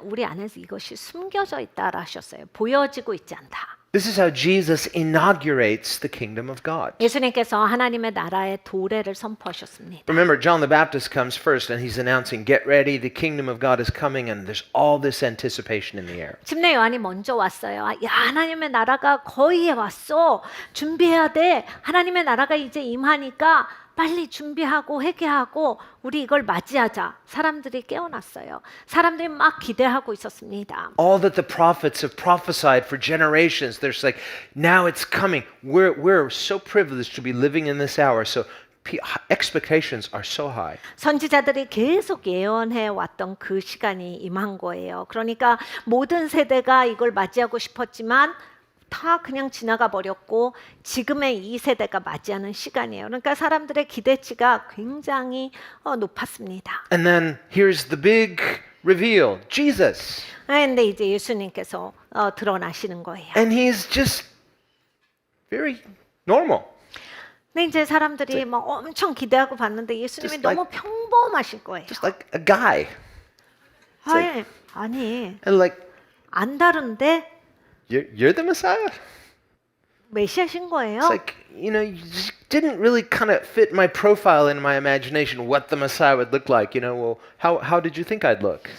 우리 안에서 이것이 숨겨져 있다라 하셨어요. 보여지고 있지 않다. This is how Jesus inaugurates the kingdom of God. 예수님께서 하나님의 나라의 도래를 선포하셨습니다. Remember, John the Baptist comes first and he's announcing, get ready, the kingdom of God is coming, and there's all this anticipation in the air. 침례 요한이 먼저 왔어요. 야, 하나님의 나라가 거의 왔어. 준비해야 돼. 하나님의 나라가 이제 임하니까 빨리 준비하고 회개하고 우리 이걸 맞이하자. 사람들이 깨어났어요. 사람들이 막 기대하고 있었습니다. All that the prophets have prophesied for generations, there's like, now it's coming. We're so privileged to be living in this hour, so expectations are so high. 선지자들이 계속 예언해 왔던 그 시간이 임한 거예요. 그러니까 모든 세대가 이걸 맞이하고 싶었지만 다 그냥 지나가 버렸고 지금의 이 세대가 맞이하는 시간이에요. 그러니까 사람들의 기대치가 굉장히 높았습니다. And then here's the big reveal, Jesus. 그런데 이제 예수님께서 드러나시는 거예요. And he's just very normal. 근데 이제 사람들이 막 엄청 기대하고 봤는데 예수님이 Just like- 너무 평범하신 거예요. Just like a guy. 아니 And like, 안 다른데 you're the Messiah? 메시아신 거예요. It's like, you know, you just didn't really kind of fit my profile in my imagination what the Messiah would look like. You know, well, how did you think I'd look?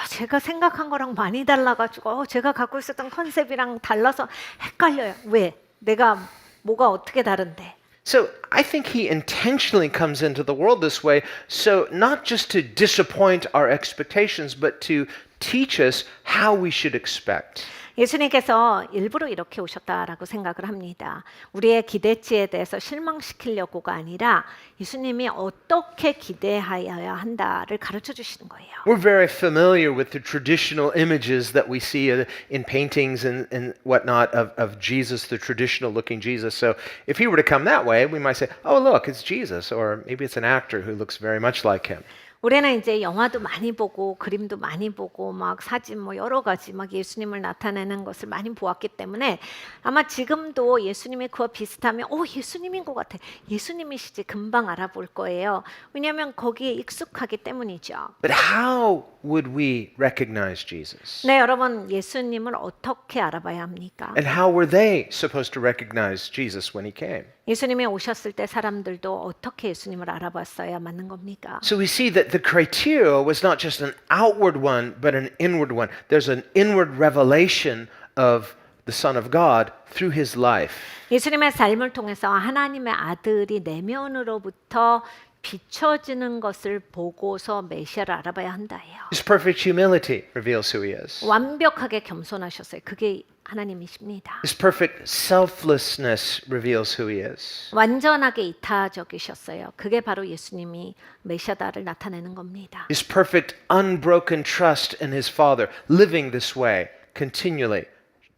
제가 생각한 거랑 많이 달라가지고 제가 갖고 있었던 컨셉이랑 달라서 헷갈려요. 왜? 내가 뭐가 어떻게 다른데? So I think he intentionally comes into the world this way, so not just to disappoint our expectations, but to teach us how we should expect. 예수님께서 일부러 이렇게 오셨다라고 생각을 합니다. 우리의 기대치에 대해서 실망시키려고가 아니라 예수님이 어떻게 기대하여야 한다를 가르쳐 주시는 거예요. We're very familiar with the traditional images that we see in paintings and whatnot of Jesus, the traditional looking Jesus. So if he were to come that way, we might say, oh, look, it's Jesus. Or maybe it's an actor who looks very much like him. 우리는 이제 영화도 많이 보고 그림도 많이 보고 막 사진 뭐 여러 가지 막 예수님을 나타내는 것을 많이 보았기 때문에 아마 지금도 예수님이 그와 비슷하면 예수님인 것 같아. 예수님이시지 금방 알아볼 거예요. 왜냐하면 거기에 익숙하기 때문이죠. But how would we recognize Jesus? 네, 여러분 예수님을 어떻게 알아봐야 합니까? And how were they supposed to recognize Jesus when he came? 예수님이 오셨을 때 사람들도 어떻게 예수님을 알아봤어야 맞는 겁니까? So we see that the criteria was not just an outward one, but an inward one. There's an inward revelation of the Son of God through his life. 예수님의 삶을 통해서 하나님의 아들이 내면으로부터 비춰지는 것을 보고서 메시아를 알아봐야 한다예요. His perfect humility reveals who he is. 완벽하게 겸손하셨어요. 그게 하나님이십니다. His perfect selflessness reveals who he is. 완전하게 이타적이셨어요. 그게 바로 예수님이 메시아다를 나타내는 겁니다. His perfect unbroken trust in his Father, living this way continually.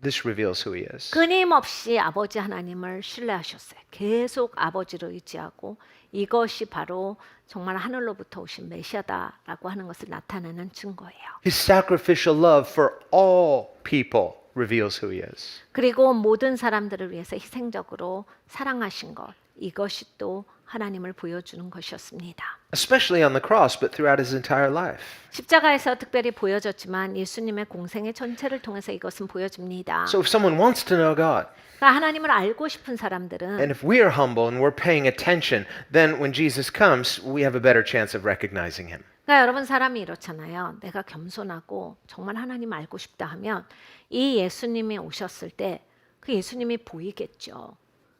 This reveals who he is. 끊임없이 아버지 하나님을 신뢰하셨어요. 계속 아버지를 의지하고 이것이 바로 정말 하늘로부터 오신 메시아다라고 하는 것을 나타내는 증거예요. His sacrificial love for all people reveals who he is. 그리고 모든 사람들을 위해서 희생적으로 사랑하신 것, 이것이 또 하나님을 보여주는 것이었습니다. Especially on the cross, but throughout his entire life. 십자가에서 특별히 보여졌지만 예수님의 공생의 전체를 통해서 이것은 보여집니다. So if someone wants to know God, 그러니까 하나님을 알고 싶은 사람들은 and if we are humble and we're paying attention, then when Jesus comes, we have a better chance of recognizing him. 그러니까 여러분 사람이 이렇잖아요. 내가 겸손하고 정말 하나님 알고 싶다 하면 이 예수님이 오셨을 때 그 예수님이 보이겠죠.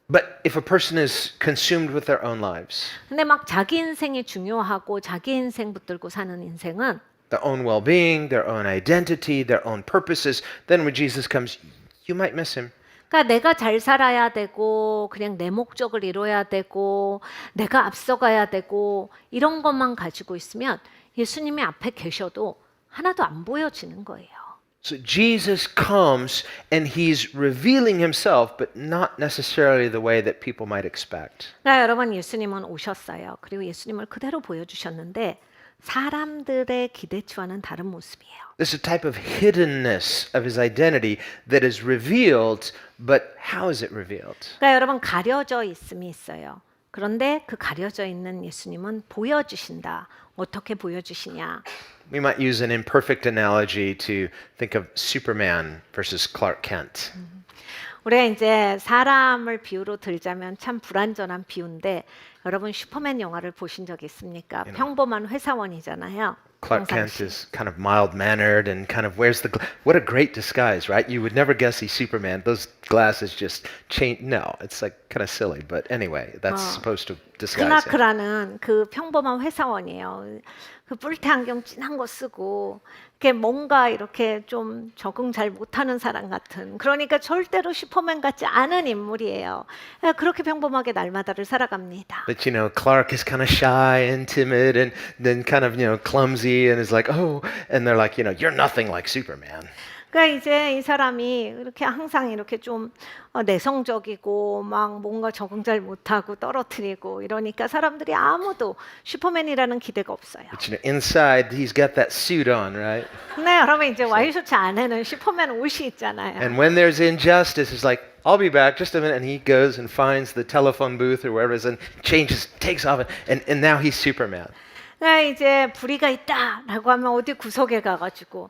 But if a person is consumed with their own lives, 근데 막 자기 인생이 중요하고 자기 인생 붙들고 사는 인생은 their own well-being, their own identity, their own purposes, then when Jesus comes, you might miss him. 그러니까 내가 잘 살아야 되고 그냥 내 목적을 이뤄야 되고 내가 앞서가야 되고 이런 것만 가지고 있으면 예수님이 앞에 계셔도 하나도 안 보여지는 거예요. So Jesus comes and he's revealing himself, but not necessarily the way that people might expect. 그러니까 여러분 예수님은 오셨어요. 그리고 예수님을 그대로 보여주셨는데 사람들의 기대치와는 다른 모습이에요. There's a type of hiddenness of his identity that is revealed, but how is it revealed? 그러니까 여러분 가려져 있음이 있어요. 그런데 그 가려져 있는 예수님은 보여주신다. 어떻게 보여주시냐? We might use an imperfect analogy to think of Superman versus Clark Kent. 우리가 이제 사람을 비유로 들자면 참 불완전한 비유인데 여러분 슈퍼맨 영화를 보신 적 있습니까? 평범한 회사원이잖아요. Clark Kent 평상시. is kind of mild-mannered and kind of wears what a great disguise, right? You would never guess he's Superman. Those glasses just change. No, it's like kind of silly, but anyway, that's supposed to disguise him. 크나크라는 그 평범한 회사원이에요. 그 뿔테 안경 진한 거 쓰고 이렇게 뭔가 이렇게 좀 적응 잘 못하는 사람 같은 그러니까 절대로 슈퍼맨 같지 않은 인물이에요. 그렇게 평범하게 날마다를 살아갑니다. But Clark is kind of shy and timid and then kind of, clumsy and is like, oh, and they're like, you're nothing like Superman. 그러니까 이제 이 사람이 이렇게 항상 이렇게 좀 내성적이고 막 뭔가 적응 잘 못하고 떨어뜨리고 이러니까 사람들이 아무도 슈퍼맨이라는 기대가 없어요. But inside he's got that suit on, right? 근데 여러분 이제 와이셔츠 안에는 슈퍼맨 옷이 있잖아요. And when there's injustice, it's like, I'll be back just a minute, and he goes and finds the telephone booth or wherever it is and changes, takes off, and now he's Superman. 그러니까 이제 불의가 있다라고 하면 어디 구석에 가가지고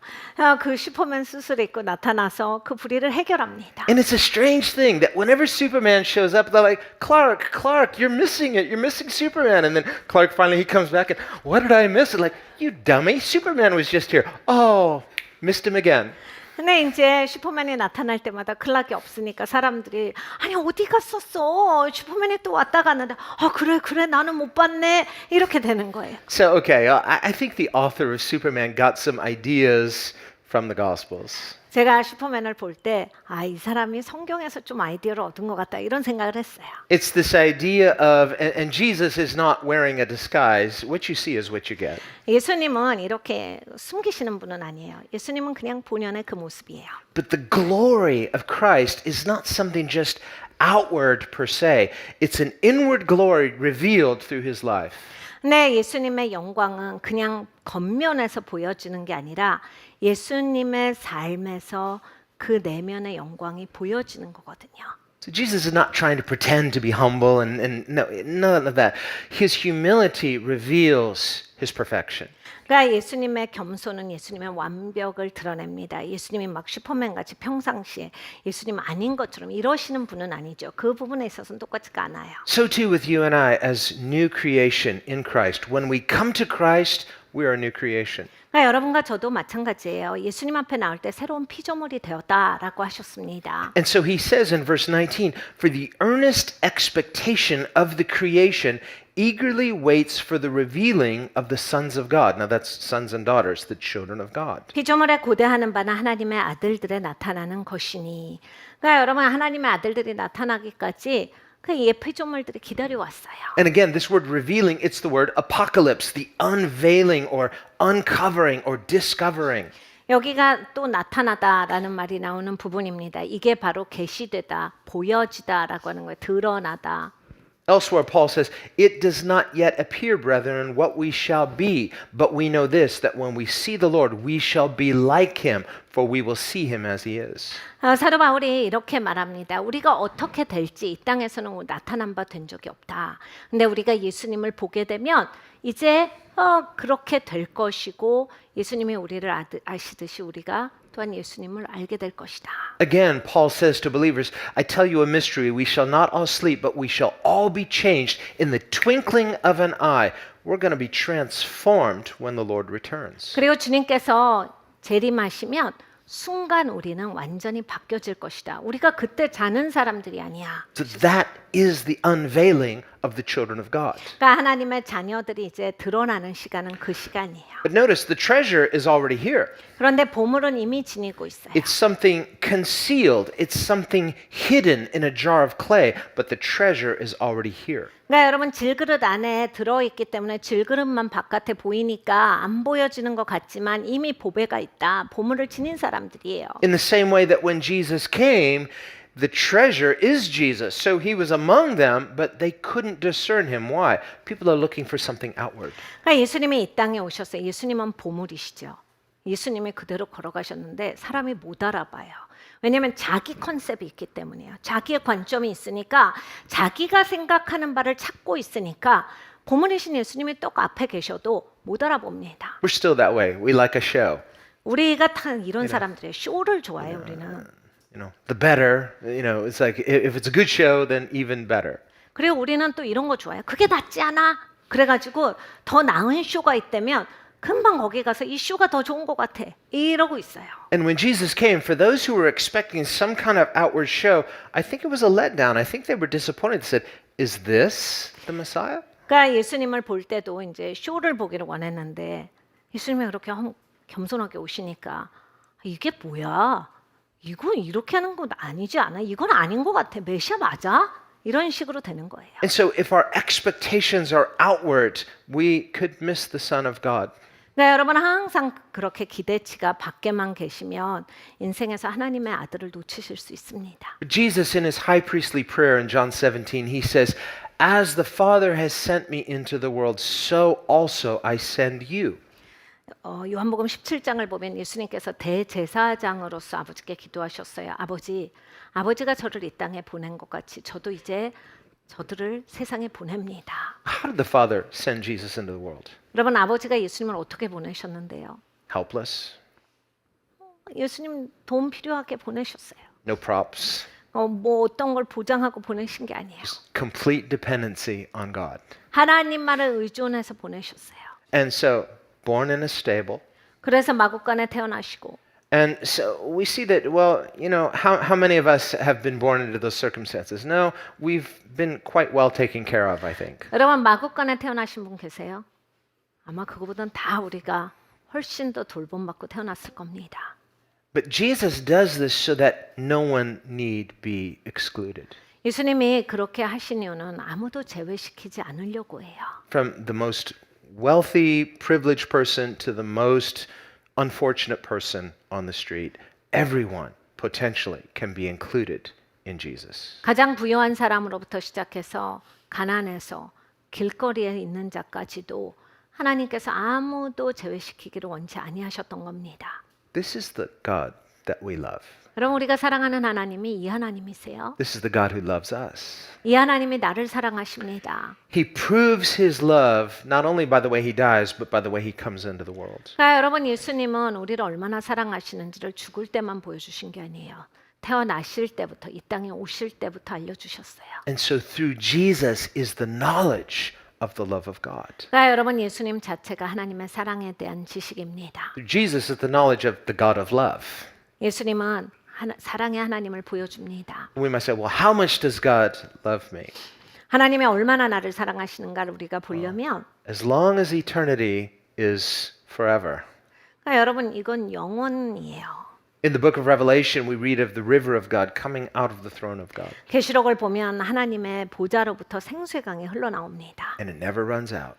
그 슈퍼맨 수술을 입고 나타나서 그 불의를 해결합니다. And it's a strange thing that whenever Superman shows up, they're like, Clark, you're missing it. You're missing Superman. And then Clark finally, he comes back and, what did I miss? And like, you dummy, Superman was just here. Oh, missed him again. 근데 이제 슈퍼맨이 나타날 때마다 클락이 없으니까 사람들이 아니 어디 갔었어? 슈퍼맨이 또 왔다 갔는데 그래 나는 못 봤네 이렇게 되는 거예요. So, okay, I think the author of Superman got some ideas from the Gospels. 제가 슈퍼맨을 볼 때 이 사람이 성경에서 좀 아이디어를 얻은 것 같다 이런 생각을 했어요. It's this idea of, and Jesus is not wearing a disguise. What you see is what you get. 예수님은 이렇게 숨기시는 분은 아니에요. 예수님은 그냥 본연의 그 모습이에요. But the glory of Christ is not something just outward per se. It's an inward glory revealed through his life. 근데 예수님의 영광은 그냥 겉면에서 보여지는 게 아니라 예수님의 삶에서 그 내면의 영광이 보여지는 거거든요. So Jesus is not trying to pretend to be humble and no, none of that. His humility reveals his perfection. 그러니까 예수님의 겸손은 예수님의 완벽을 드러냅니다. 예수님이 막 슈퍼맨같이 평상시에 예수님 아닌 것처럼 이러시는 분은 아니죠. 그 부분에 있어서는 똑같지가 않아요. So too with you and I as new creation in Christ. When we come to Christ, we are a new creation. 그러니까 여러분과 저도 마찬가지예요. 예수님 앞에 나올 때 새로운 피조물이 되었다라고 하셨습니다. And so he says in verse 19, for the earnest expectation of the creation eagerly waits for the revealing of the sons of God. Now that's sons and daughters, the children of God. 피조물에 고대하는 바는 하나님의 아들들의 나타나는 것이니. 그러니까 여러분 하나님의 아들들이 나타나기까지 그 피조물들이 기다려왔어요. And again, this word revealing, it's the word apocalypse, the unveiling or uncovering or discovering. 여기가 또 나타나다라는 말이 나오는 부분입니다. 이게 바로 계시되다, 보여지다라고 하는 거예요. 드러나다. Elsewhere, Paul says, it does not yet appear, brethren, what we shall be, but we know this, that when we see the Lord, we shall be like him, for we will see him as he is. 사도 바울이 이렇게 말합니다. 우리가 어떻게 될지 이 땅에서는 나타난 바 된 적이 없다. 근데 우리가 예수님을 보게 되면 이제 그렇게 될 것이고 예수님이 우리를 아시듯이 우리가 또한 예수님을 알게 될 것이다. Again, Paul says to believers, I tell you a mystery, we shall not all sleep, but we shall all be changed in the twinkling of an eye. We're going to be transformed when the Lord returns. 그리고 주님께서 재림하시면 순간 우리는 완전히 바뀌어질 것이다. 우리가 그때 자는 사람들이 아니야. So that is the unveiling of the children of God. 그러니까 하나님의 자녀들이 이제 드러나는 시간은 그 시간이에요. But notice the treasure is already here. 그런데 보물은 이미 지니고 있어요. It's something concealed. It's something hidden in a jar of clay, but the treasure is already here. 그러니까 여러분 질그릇 안에 들어있기 때문에 질그릇만 바깥에 보이니까 안 보여지는 것 같지만 이미 보배가 있다. 보물을 지닌 사람들이에요. In the same way that when Jesus came, the treasure is Jesus. So he was among them, but they couldn't discern him. Why? People are looking for something outward. 그러니까 예수님이 이 땅에 오셨어요. 예수님은 보물이시죠. 예수님이 그대로 걸어가셨는데 사람이 못 알아봐요. 왜냐하면 자기 컨셉이 있기 때문이에요. 자기의 관점이 있으니까 자기가 생각하는 바를 찾고 있으니까 보물이신 예수님이 똑 앞에 계셔도 못 알아봅니다. We're still that way. We like a show. 우리가 다 이런 사람들이에요. 쇼를 좋아해요. 우리는. You know, the better, you know, it's like if it's a good show, then even better. 그리고 우리는 또 이런 거 좋아해요. 그게 낫지 않아? 그래가지고 더 나은 쇼가 있다면 금방 거기 가서 이 쇼가 더 좋은 것 같아. 이러고 있어요. And when Jesus came, for those who were expecting some kind of outward show, I think it was a letdown. I think they were disappointed. They said, "Is this the Messiah?" 그러니까 예수님을 볼 때도 이제 쇼를 보기를 원했는데 예수님이 그렇게 겸손하게 오시니까 이게 뭐야? 이거 이렇게 하는 건 아니지 않아? 이건 아닌 것 같아. 메시아 맞아? 이런 식으로 되는 거예요. And so if our expectations are outward, we could miss the Son of God. 네, 여러분 항상 그렇게 기대치가 밖에만 계시면 인생에서 하나님의 아들을 놓치실 수 있습니다. Jesus in his high priestly prayer in John 17, he says, "As the Father has sent me into the world, so also I send you." 요한복음 17장을 보면 예수님께서 대제사장으로서 아버지께 기도하셨어요. 아버지가 저를 이 땅에 보낸 것 같이 저도 이제 저들을 세상에 보냅니다. How did the Father send Jesus into the world? 여러분 아버지가 예수님을 어떻게 보내셨는데요? Helpless, 예수님 도움 필요하게 보내셨어요. no props, 뭐 어떤 걸 보장하고 보내신 게 아니에요. complete dependency on God. 하나님만을 의존해서 보내셨어요. And so, born in a stable. 그래서 마국간에 태어나시고 And so we see that, well, you know, how many of us have been born into those circumstances? No, we've been quite well taken care of, I think. 여러분 마국간에 태어나신 분 계세요? 아마 그거보단 다 우리가 훨씬 더 돌봄받고 태어났을 겁니다. But Jesus does this so that no one need be excluded. 예수님이 그렇게 하신 이유는 아무도 제외시키지 않으려고 해요. From the most wealthy, privileged person to the most unfortunate person on the street, everyone potentially can be included in Jesus. 가장 부유한 사람으로부터 시작해서 가난해서 길거리에 있는 자까지도 하나님께서 아무도 제외시키기를 원치 아니하셨던 겁니다. This is the God that we love. 여러분 우리가 사랑하는 하나님이 이 하나님이세요. This is the God who loves us. 이 하나님이 나를 사랑하십니다. He proves his love not only by the way he dies, but by the way he comes into the world. 그러니까 여러분 예수님은 우리를 얼마나 사랑하시는지를 죽을 때만 보여주신 게 아니에요. 태어나실 때부터 이 땅에 오실 때부터 알려주셨어요. And so through Jesus is the knowledge of the love of God. 그러니까 여러분 예수님 자체가 하나님의 사랑에 대한 지식입니다. Jesus is the knowledge of the God of love. 예수님은 사랑의 하나님을 보여줍니다. We might say, well, how much does God love me? 하나님이 얼마나 나를 사랑하시는가를 우리가 보려면 As long as eternity is forever. 그러니까 여러분 이건 영원이에요. In the book of Revelation, we read of the river of God coming out of the throne of God. 계시록을 보면 하나님의 보좌로부터 생수의 강이 흘러나옵니다. And it never runs out.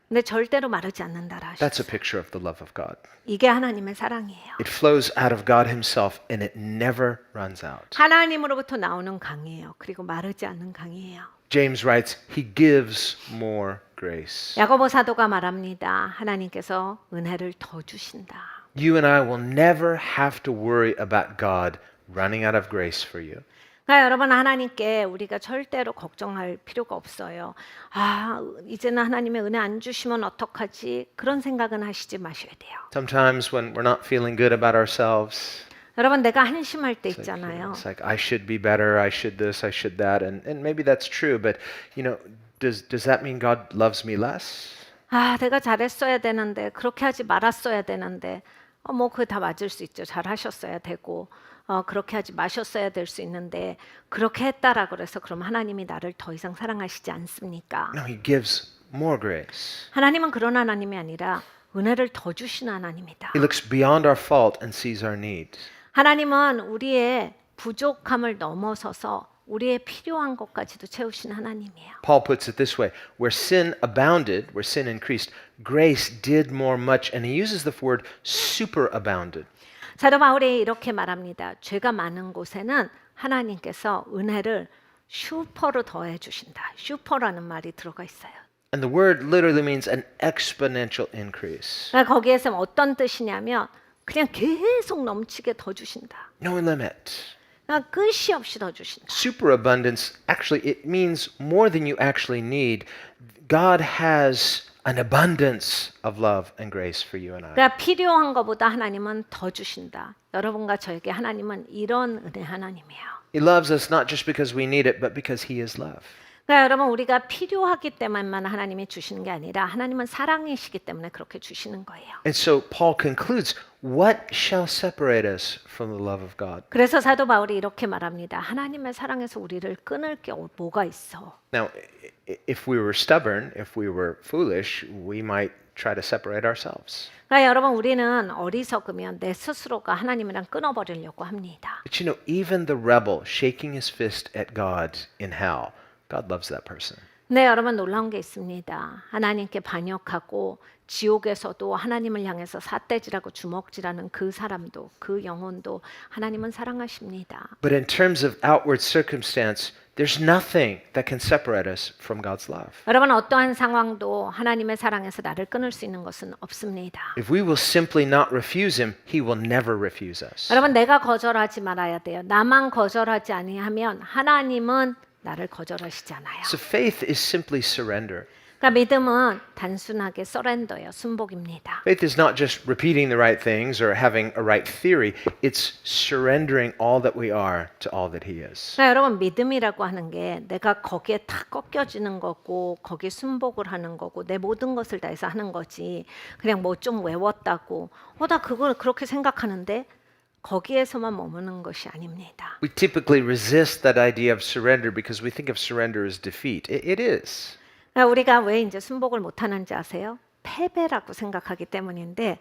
근데 절대로 마르지 않는다라 That's 하셨어요. a picture of the love of God. 이게 하나님의 사랑이에요. It flows out of God himself and it never runs out. 하나님으로부터 나오는 강이에요. 그리고 마르지 않는 강이에요. James writes, he gives more grace. 야고보 사도가 말합니다. 하나님께서 은혜를 더 주신다. You and I will never have to worry about God running out of grace for you. 그러니까 여러분 하나님께 우리가 절대로 걱정할 필요가 없어요. 아, 이제는 하나님의 은혜 안 주시면 어떡하지? 그런 생각은 하시지 마셔야 돼요. Sometimes when we're not feeling good about ourselves, 여러분 내가 한심할 때 있잖아요. it's like I should be better, I should this, I should that, and maybe that's true, but does that mean God loves me less? 아, 내가 잘했어야 되는데 그렇게 하지 말았어야 되는데 뭐 그게 다 맞을 수 있죠. 잘하셨어야 되고 그렇게 하지 마셨어야 될 수 있는데 그렇게 했다라고 그래서 그럼 하나님이 나를 더 이상 사랑하시지 않습니까? No, he gives more grace. 하나님은 그런 하나님이 아니라 은혜를 더 주시는 하나님이다. He looks beyond our fault and sees our need. 하나님은 우리의 부족함을 넘어서서 우리의 필요한 것까지도 채우신 하나님이에요. Paul puts it this way, where sin abounded, where sin increased, grace did more much, and he uses the word superabounded. 사도 바울이 이렇게 말합니다. 죄가 많은 곳에는 하나님께서 은혜를 슈퍼로 더해 주신다. 슈퍼라는 말이 들어가 있어요. And the word literally means an exponential increase. 그러니까 거기에서 어떤 뜻이냐면 그냥 계속 넘치게 더 주신다. No limit. 그냥 끝이 없이 더 주신다. Superabundance, actually, it means more than you actually need. God has an abundance of love and grace for you and I. 그러니까 필요한 것보다 하나님은 더 주신다. 여러분과 저에게 하나님은 이런 은혜 하나님이에요. He loves us not just because we need it, but because He is love. 그러니까 여러분 우리가 필요하기 때문에만 하나님이 주시는 게 아니라 하나님은 사랑이시기 때문에 그렇게 주시는 거예요. And so Paul concludes, what shall separate us from the love of God? 그래서 사도 바울이 이렇게 말합니다. 하나님의 사랑에서 우리를 끊을 게 뭐가 있어? Now, if we were stubborn, if we were foolish, we might try to separate ourselves. 그러니까 여러분 우리는 어리석으면 내 스스로가 하나님이랑 끊어버리려고 합니다. But even the rebel shaking his fist at God in hell, God loves that person. 네, 여러분 놀라운 게 있습니다. 하나님께 반역하고 지옥에서도 하나님을 향해서 삿대질하고 주먹질하는 그 사람도 그 영혼도 하나님은 사랑하십니다. But in terms of outward circumstance, there's nothing that can separate us from God's love. 여러분 어떠한 상황도 하나님의 사랑에서 나를 끊을 수 있는 것은 없습니다. If we will simply not refuse Him, He will never refuse us. 여러분 내가 거절하지 말아야 돼요. 나만 거절하지 아니하면 하나님은 나를 거절하시지 않아요. So faith is simply surrender. 그러니까 믿음은 단순하게 서렌더예요. 순복입니다. Faith is not just repeating the right things or having a right theory. It's surrendering all that we are to all that He is. 그러니까 여러분 믿음이라고 하는 게 내가 거기에 다 꺾여지는 거고 거기에 순복을 하는 거고 내 모든 것을 다해서 하는 거지. 그냥 뭐 좀 외웠다고 나 그걸 그렇게 생각하는데 거기에서만 머무는 것이 아닙니다. We typically resist that idea of surrender because we think of surrender as defeat. It is. 그러니까 우리가 왜 이제 순복을 못 하는지 아세요? 패배라고 생각하기 때문인데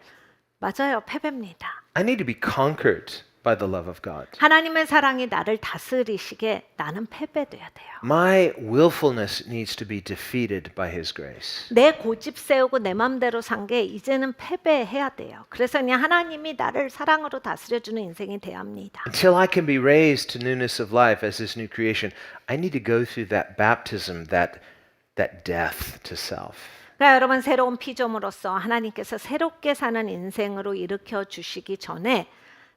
맞아요. 패배입니다. I need to be conquered by the love of God. 하나님의 사랑이 나를 다스리시게 나는 패배돼야 돼요. My willfulness needs to be defeated by His grace. 내 고집 세우고 내 맘대로 산 게 이제는 패배해야 돼요. 그래서 그냥 하나님이 나를 사랑으로 다스려주는 인생이 돼야 합니다. Until I can be raised to newness of life as this new creation, I need to go through that baptism, that death to self. 그러니까 여러분 새로운 피조물로서 하나님께서 새롭게 사는 인생으로 일으켜 주시기 전에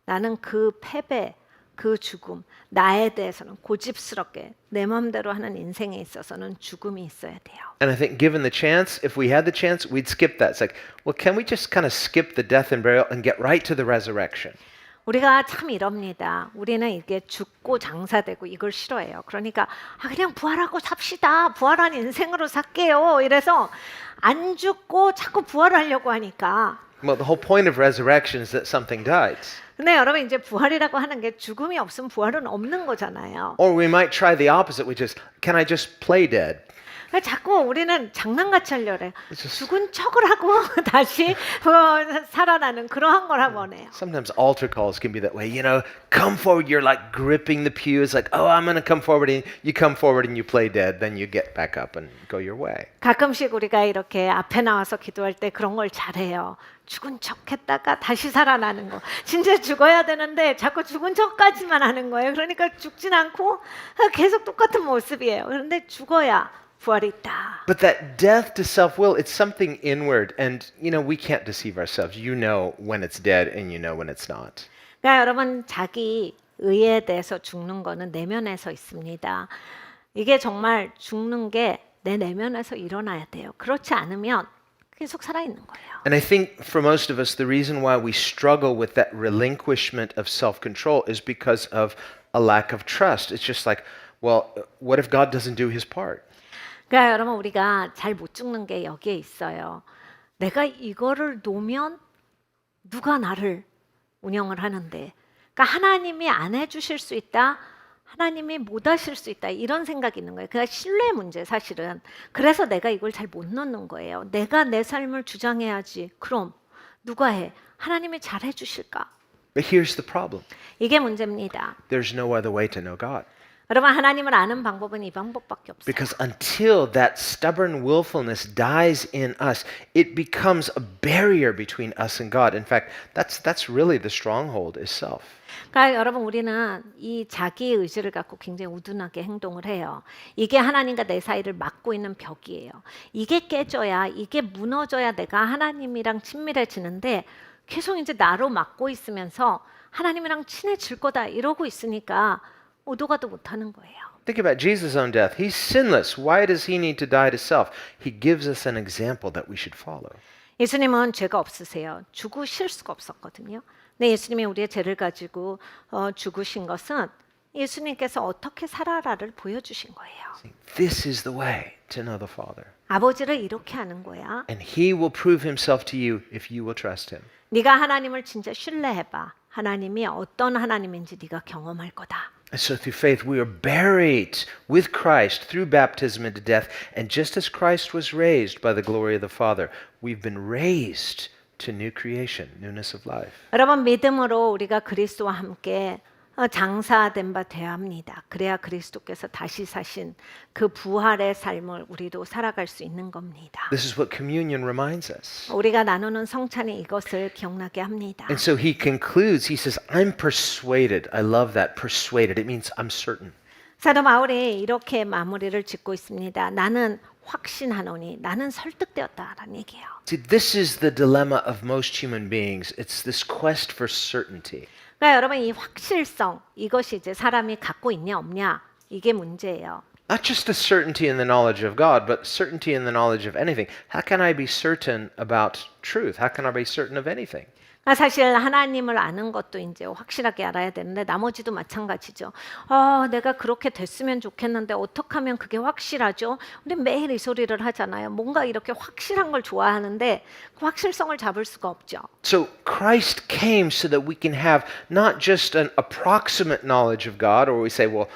나는 그 패배, 그 죽음, 나에 대해서는 고집스럽게 내 마음대로 하는 인생에 있어서는 죽음이 있어야 돼요. And I think given the chance, if we had the chance, we'd skip that. It's like, well, can we just kind of skip the death and burial and get right to the resurrection? 우리가 참 이럽니다. 우리는 이게 죽고 장사되고 이걸 싫어해요. 그러니까 그냥 부활하고 삽시다. 부활한 인생으로 살게요. 이래서 안 죽고 자꾸 부활하려고 하니까. Well, the whole point of resurrection is that something dies. 근데 여러분 이제 부활이라고 하는 게 죽음이 없으면 부활은 없는 거잖아요. Or we might try the opposite, which is, can I just play dead? 자꾸 우리는 장난같이 하려고 해요. just- 죽은 척을 하고 다시 살아나는 그러한 걸 원해요. Sometimes altar calls can be that way. You know, come forward. You're like gripping the pews, like, oh, I'm going to come forward. And you come forward and you play dead. Then you get back up and go your way. 가끔씩 우리가 이렇게 앞에 나와서 기도할 때 그런 걸 잘해요. 죽은 척 했다가 다시 살아나는 거. 진짜 죽어야 되는데 자꾸 죽은 척까지만 하는 거예요. 그러니까 죽진 않고 계속 똑같은 모습이에요. 그런데 죽어야 부활이 있다. But that death to self-will, it's something inward. And, you know, we can't deceive ourselves. You know when it's dead and you know when it's not. 그러니까 여러분 자기 의에 대해서 죽는 거는 내면에서 있습니다. 이게 정말 죽는 게 내 내면에서 일어나야 돼요. 그렇지 않으면 계속 살아있는 거예요. And I think for most of us, the reason why we struggle with that relinquishment of self-control is because of a lack of trust. It's just like, well, what if God doesn't do his part? 그러니까 여러분 우리가 잘 못 죽는 게 여기에 있어요. 내가 이거를 놓으면 누가 나를 운영을 하는데, 그러니까 하나님이 안 해주실 수 있다, 하나님이 못 하실 수 있다 이런 생각이 있는 거예요. 그러니까 신뢰 문제 사실은. 그래서 내가 이걸 잘 못 놓는 거예요. 내가 내 삶을 주장해야지. 그럼 누가 해? 하나님이 잘 해주실까? But here's the problem. 이게 문제입니다. There's no other way to know God. 여러분 하나님을 아는 방법은 이 방법밖에 없어요. Because until that stubborn willfulness dies in us, it becomes a barrier between us and God. In fact, that's really the stronghold is self. 그러니까 여러분 우리는 이 자기 의지를 갖고 굉장히 우둔하게 행동을 해요. 이게 하나님과 내 사이를 막고 있는 벽이에요. 이게 깨져야, 이게 무너져야 내가 하나님이랑 친밀해지는데 계속 이제 나로 막고 있으면서 하나님이랑 친해질 거다 이러고 있으니까 오도가도 못하는 거예요. Think about Jesus' own death. He's sinless. Why does he need to die to self? He gives us an example that we should follow. 예수님은 죄가 없으세요. 죽으실 수가 없었거든요. 근데 예수님이 우리의 죄를 가지고 죽으신 것은 예수님께서 어떻게 살아라를 보여주신 거예요. This is the way to know the Father. 아버지를 이렇게 하는 거야. And he will prove himself to you if you will trust him. 네가 하나님을 진짜 신뢰해봐. 하나님이 어떤 하나님인지 네가 경험할 거다. And so through faith we are buried with Christ through baptism into death. And just as Christ was raised by the glory of the Father, we've been raised to new creation, newness of life. 여러분 믿음으로 우리가 그리스도와 함께 장사된 바 되어야 합니다. 그래야 그리스도께서 다시 사신 그 부활의 삶을 우리도 살아갈 수 있는 겁니다. This is what communion reminds us. 우리가 나누는 성찬이 이것을 기억나게 합니다. And so he concludes, he says, I'm persuaded. I love that, persuaded. It means I'm certain. 사도 바울이 이렇게 마무리를 짓고 있습니다. 나는 확신하노니, 나는 설득되었다라는 얘기예요. See, this is the dilemma of most human beings. It's this quest for certainty. 그러니까 여러분 이 확실성, 이것이 이제 사람이 갖고 있냐 없냐 이게 문제예요. Not just a certainty in the knowledge of God, but certainty in the knowledge of anything. How can I be certain about truth? How can I be certain of anything? 그러니까 사실 하나님을 아는 것도 이제 확실하게 알아야 되는데 나머지도 마찬가지죠. 내가 그렇게 됐으면 좋겠는데 어떻게 하면 그게 확실하죠? 우리 매일 이 소리를 하잖아요. 뭔가 이렇게 확실한 걸 좋아하는데 그 확실성을 잡을 수가 없죠. So Christ came so that we can have not just an approximate knowledge of God, or we say, well,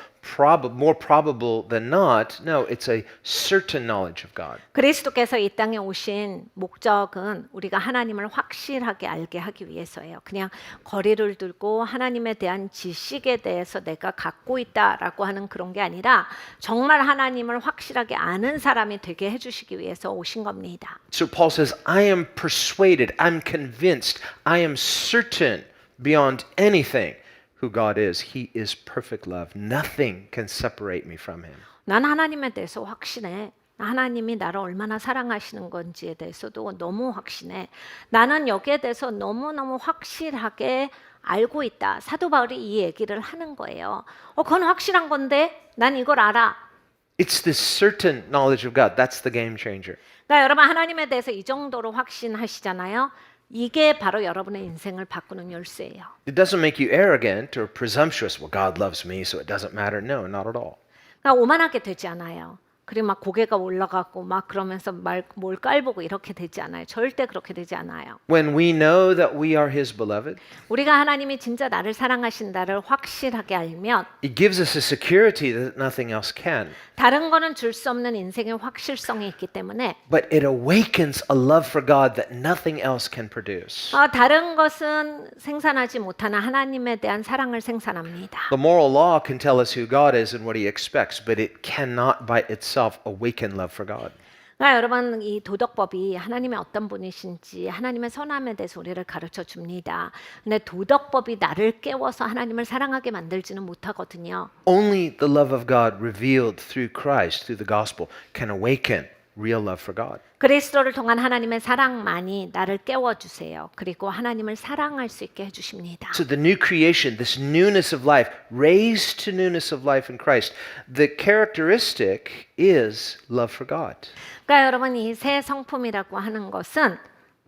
more probable than not. No, it's a certain knowledge of God. 그리스도께서 이 땅에 오신 목적은 우리가 하나님을 확실하게 알게 하기 위해서예요. 그냥 거리를 두고 하나님에 대한 지식에 대해서 내가 갖고 있다라고 하는 그런 게 아니라 정말 하나님을 확실하게 아는 사람이 되게 해주시기 위해서 오신 겁니다. So Paul says, I am persuaded, I'm convinced, I am certain beyond anything who God is. He is perfect love. Nothing can separate me from him. 난 하나님에 대해서 확신해. 하나님이 나를 얼마나 사랑하시는 건지에 대해서도 너무 확신해. 나는 여기에 대해서 너무너무 확실하게 알고 있다. 사도 바울이 이 얘기를 하는 거예요. 그건 확실한 건데 난 이걸 알아. It's this certain knowledge of God. That's the game changer. 그러니까 여러분 하나님에 대해서 이 정도로 확신하시잖아요. 이게 바로 여러분의 인생을 바꾸는 열쇠예요. It doesn't make you arrogant or presumptuous. Well, God loves me, so it doesn't matter. No, not at all. 그러니까 오만하게 되지 않아요. 그리고 막 고개가 올라가고 막 그러면서 뭘 깔보고 이렇게 되지 않아요. 절대 그렇게 되지 않아요. When we know that we are His beloved, 우리가 하나님이 진짜 나를 사랑하신다를 확실하게 알면 it gives us a security that nothing else can. 다른 거는 줄 수 없는 인생의 확실성이 있기 때문에 But it awakens a love for God that nothing else can produce. 다른 것은 생산하지 못하는 하나님에 대한 사랑을 생산합니다. The moral law can tell us who God is and what He expects, but it cannot by itself awaken love for God. 그러니까 여러분 이 도덕법이 하나님의 어떤 분이신지 하나님의 선함에 대해서 우리를 가르쳐 줍니다. 근데 도덕법이 나를 깨워서 하나님을 사랑하게 만들지는 못하거든요. Only the love of God revealed through Christ, through the gospel, can awaken real love for God. 그리스도를 통한 하나님의 사랑만이 나를 깨워주세요. 그리고 하나님을 사랑할 수 있게 해주십니다. So the new creation, this newness of life, raised to newness of life in Christ, the characteristic is love for God. 그러니까 여러분 이 새 성품이라고 하는 것은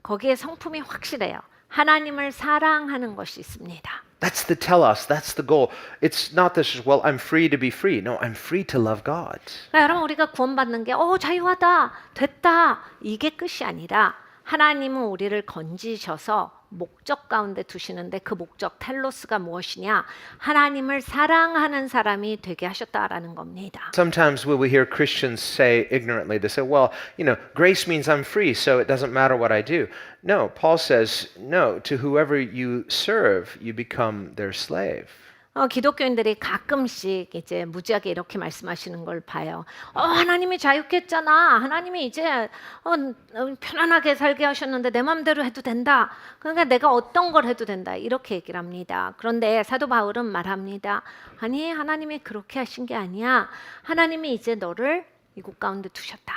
거기에 성품이 확실해요. 하나님을 사랑하는 것이 있습니다. That's the telos, that's the goal. It's not this, well, I'm free to be free. No, I'm free to love God. 그러니까 여러분 우리가 구원받는 게 자유하다, 됐다 이게 끝이 아니라 하나님은 우리를 건지셔서 목적 가운데 두시는데 그 목적 텔로스가 무엇이냐? 하나님을 사랑하는 사람이 되게 하셨다라는 겁니다. Sometimes when we hear Christians say ignorantly, they say, well, grace means I'm free, so it doesn't matter what I do. No, Paul says, no, to whoever you serve, you become their slave. 기독교인들이 가끔씩 이제 무지하게 이렇게 말씀하시는 걸 봐요. 하나님이 자유케 했잖아. 하나님이 이제 편안하게 살게 하셨는데 내 마음대로 해도 된다. 그러니까 내가 어떤 걸 해도 된다. 이렇게 얘기를 합니다. 그런데 사도 바울은 말합니다. 아니 하나님이 그렇게 하신 게 아니야. 하나님이 이제 너를 이곳 가운데 두셨다.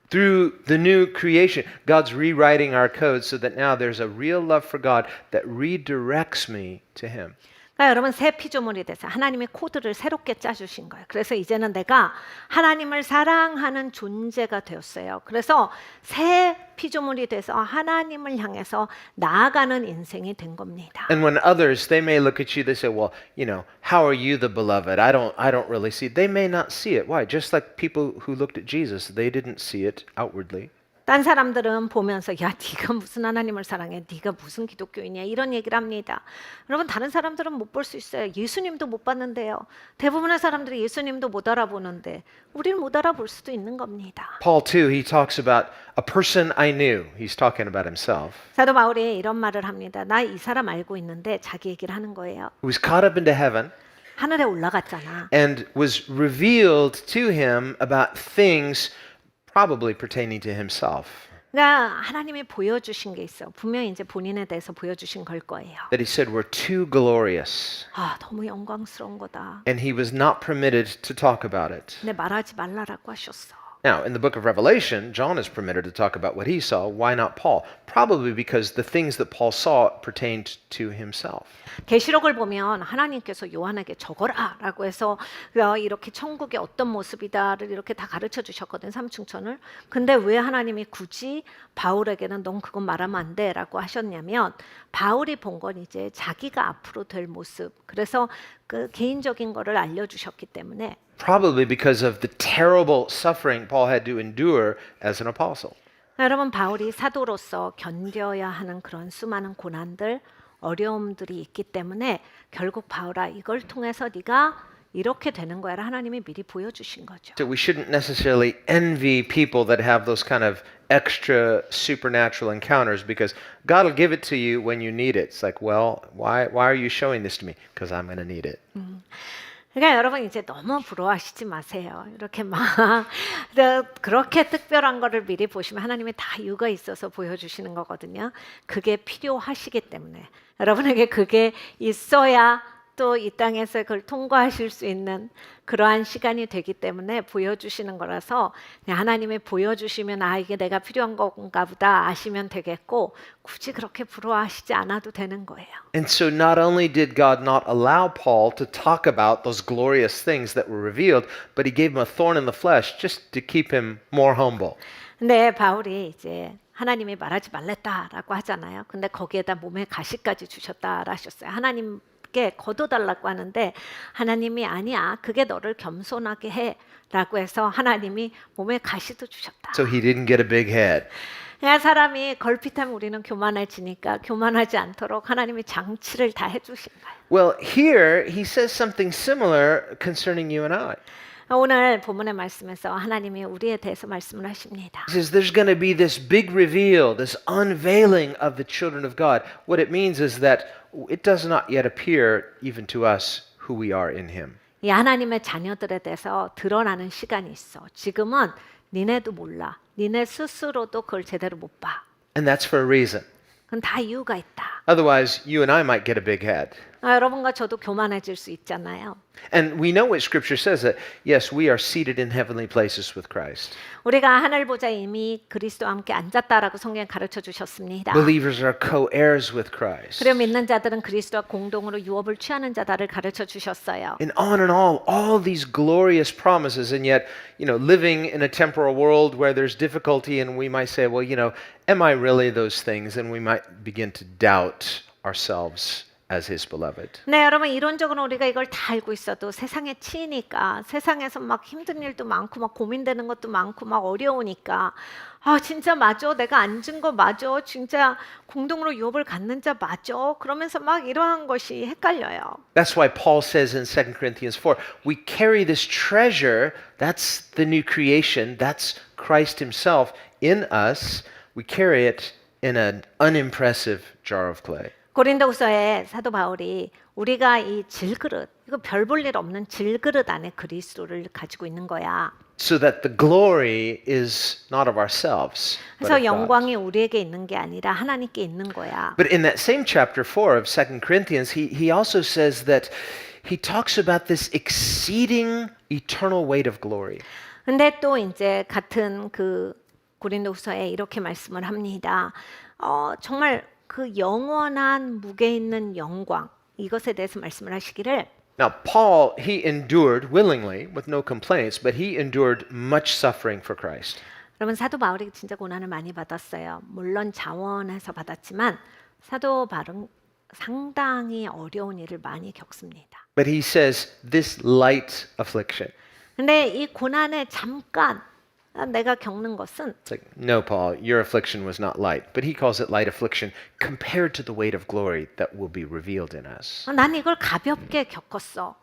Through the new creation, God's rewriting our code so that now there's a real love for God that redirects me to Him. 그러니까 여러분 새 피조물이 돼서 하나님의 코드를 새롭게 짜주신 거예요. 그래서 이제는 내가 하나님을 사랑하는 존재가 되었어요. 그래서 새 피조물이 돼서 하나님을 향해서 나아가는 인생이 된 겁니다. And when others, they may look at you, they say, well, how are you the beloved? I don't really see it. They may not see it. Why? Just like people who looked at Jesus, they didn't see it outwardly. 딴 사람들은 보면서 야 네가 무슨 하나님을 사랑해? 네가 무슨 기독교인이야? 이런 얘기를 합니다. 여러분 다른 사람들은 못 볼 수 있어요. 예수님도 못 봤는데요. 대부분의 사람들이 예수님도 못 알아보는데 우리는 못 알아볼 수도 있는 겁니다. Paul too, he talks about a person I knew. He's talking about himself. 사도 바울이 이런 말을 합니다. 나 이 사람 알고 있는데 자기 얘기를 하는 거예요. Who was caught up into heaven 하늘에 올라갔잖아. and was revealed to him about things probably pertaining to himself. 그러니까 하나님이 보여주신 게 있어. 분명히 이제 본인에 대해서 보여주신 걸 거예요. That he said were too glorious. 너무 영광스러운 거다. And he was not permitted to talk about it. 근데 말하지 말라라고 하셨어. Now, in the book of Revelation, John is permitted to talk about what he saw. Why not Paul? Probably because the things that Paul saw pertained to himself. 계시록을 보면 하나님께서 요한에게 적어라라고 해서 이렇게 천국의 어떤 모습이다를 이렇게 다 가르쳐 주셨거든 삼층천을. 근데 왜 하나님이 굳이 바울에게는 넌 그건 말하면 안 돼라고 하셨냐면 바울이 본 건 이제 자기가 앞으로 될 모습. 그래서 그 개인적인 거를 알려주셨기 때문에. Probably because of the terrible suffering Paul had to endure as an apostle. 여러분 바울이 사도로서 견뎌야 하는 그런 수많은 고난들, 어려움들이 있기 때문에 결국 바울아 이걸 통해서 네가 이렇게 되는 거야를 하나님이 미리 보여주신 거죠. So we shouldn't necessarily envy people that have those kind of extra supernatural encounters because God will give it to you when you need it. It's like, well, why are you showing this to me? Because I'm going to need it. 그러니까 여러분 이제 너무 부러워하시지 마세요. 이렇게 막 그렇게 특별한 거를 미리 보시면 하나님이 다 이유가 있어서 보여주시는 거거든요. 그게 필요하시기 때문에 여러분에게 그게 있어야 또 이 땅에서 그걸 통과하실 수 있는 그러한 시간이 되기 때문에 보여주시는 거라서 그냥 하나님이 보여주시면 이게 내가 필요한 건가 보다 아시면 되겠고 굳이 그렇게 부러워하시지 않아도 되는 거예요. And so not only did God not allow Paul to talk about those glorious things that were revealed, but he gave him a thorn in the flesh just to keep him more humble. 근데 바울이 이제 하나님이 말하지 말랬다라고 하잖아요. 근데 거기에다 몸에 가시까지 주셨다라 하셨어요. 하나님께 거둬달라고 하는데 하나님이 아니야. 그게 너를 겸손하게 해라고 해서 하나님이 몸에 가시도 주셨다. So he didn't get a big head. 그냥 사람이 걸핏하면 우리는 교만해지니까 교만하지 않도록 하나님이 장치를 다 해주신 거예요. Well, here he says something similar concerning you and I. 오늘 본문의 말씀에서 하나님이 우리에 대해서 말씀을 하십니다. He says there's going to be this big reveal, this unveiling of the children of God. What it means is that it does not yet appear even to us who we are in him. 이 하나님의 자녀들에 대해서 드러나는 시간이 있어. 지금은 니네도 몰라. 니네 스스로도 그걸 제대로 못 봐. And that's for a reason. 그건 다 이유가 있다. Otherwise, you and I might get a big head. 여러분과 저도 교만해질 수 있잖아요. And we know what Scripture says that, yes, we are seated in heavenly places with Christ. 우리가 하늘 보좌에 이미 그리스도와 함께 앉았다라고 성경에 가르쳐 주셨습니다. Believers are co-heirs with Christ. 그리고 믿는 자들은 그리스도와 공동으로 유업을 취하는 자다를 가르쳐 주셨어요. And on and all these glorious promises, and yet, living in a temporal world where there's difficulty, and we might say, well, am I really those things? And we might begin to doubt ourselves as His beloved. 네, 여러분 이론적으로 우리가 이걸 다 알고 있어도 세상에 치이니까 세상에서 막 힘든 일도 많고 막 고민되는 것도 많고 막 어려우니까 진짜 맞아 내가 앉은 거 맞아 진짜 공동으로 유업을 갖는 자 맞아 그러면서 막 이러한 것이 헷갈려요. That's why Paul says in 2 Corinthians 4, we carry this treasure, that's the new creation, that's Christ Himself in us, we carry it in an unimpressive jar of clay. 고린도후서에 사도 바울이 우리가 이 질그릇 이거 별 볼 일 없는 질그릇 안에 그리스도를 가지고 있는 거야. So that the glory is not of ourselves, but 그래서 of God. 영광이 우리에게 있는 게 아니라 하나님께 있는 거야. But in that same chapter 4 of 2 Corinthians, he also says that he talks about this exceeding eternal weight of glory. 근데 또 이제 같은 그 고린도후서에 이렇게 말씀을 합니다. 정말 그 영원한 무게 있는 영광 이것에 대해서 말씀을 하시기를 Now, Paul, he endured willingly with no complaints, but he endured much suffering for Christ. 여러분 사도 바울이 진짜 고난을 많이 받았어요. 물론 자원해서 받았지만 사도 바울은 상당히 어려운 일을 많이 겪습니다. But he says this light affliction. 근데 이 고난에 잠깐 내가 겪는 것은 It's like, no, Paul, your affliction was not light. But he calls it light affliction compared to the weight of glory that will be revealed in us. 난 이걸 가볍게 겪었어.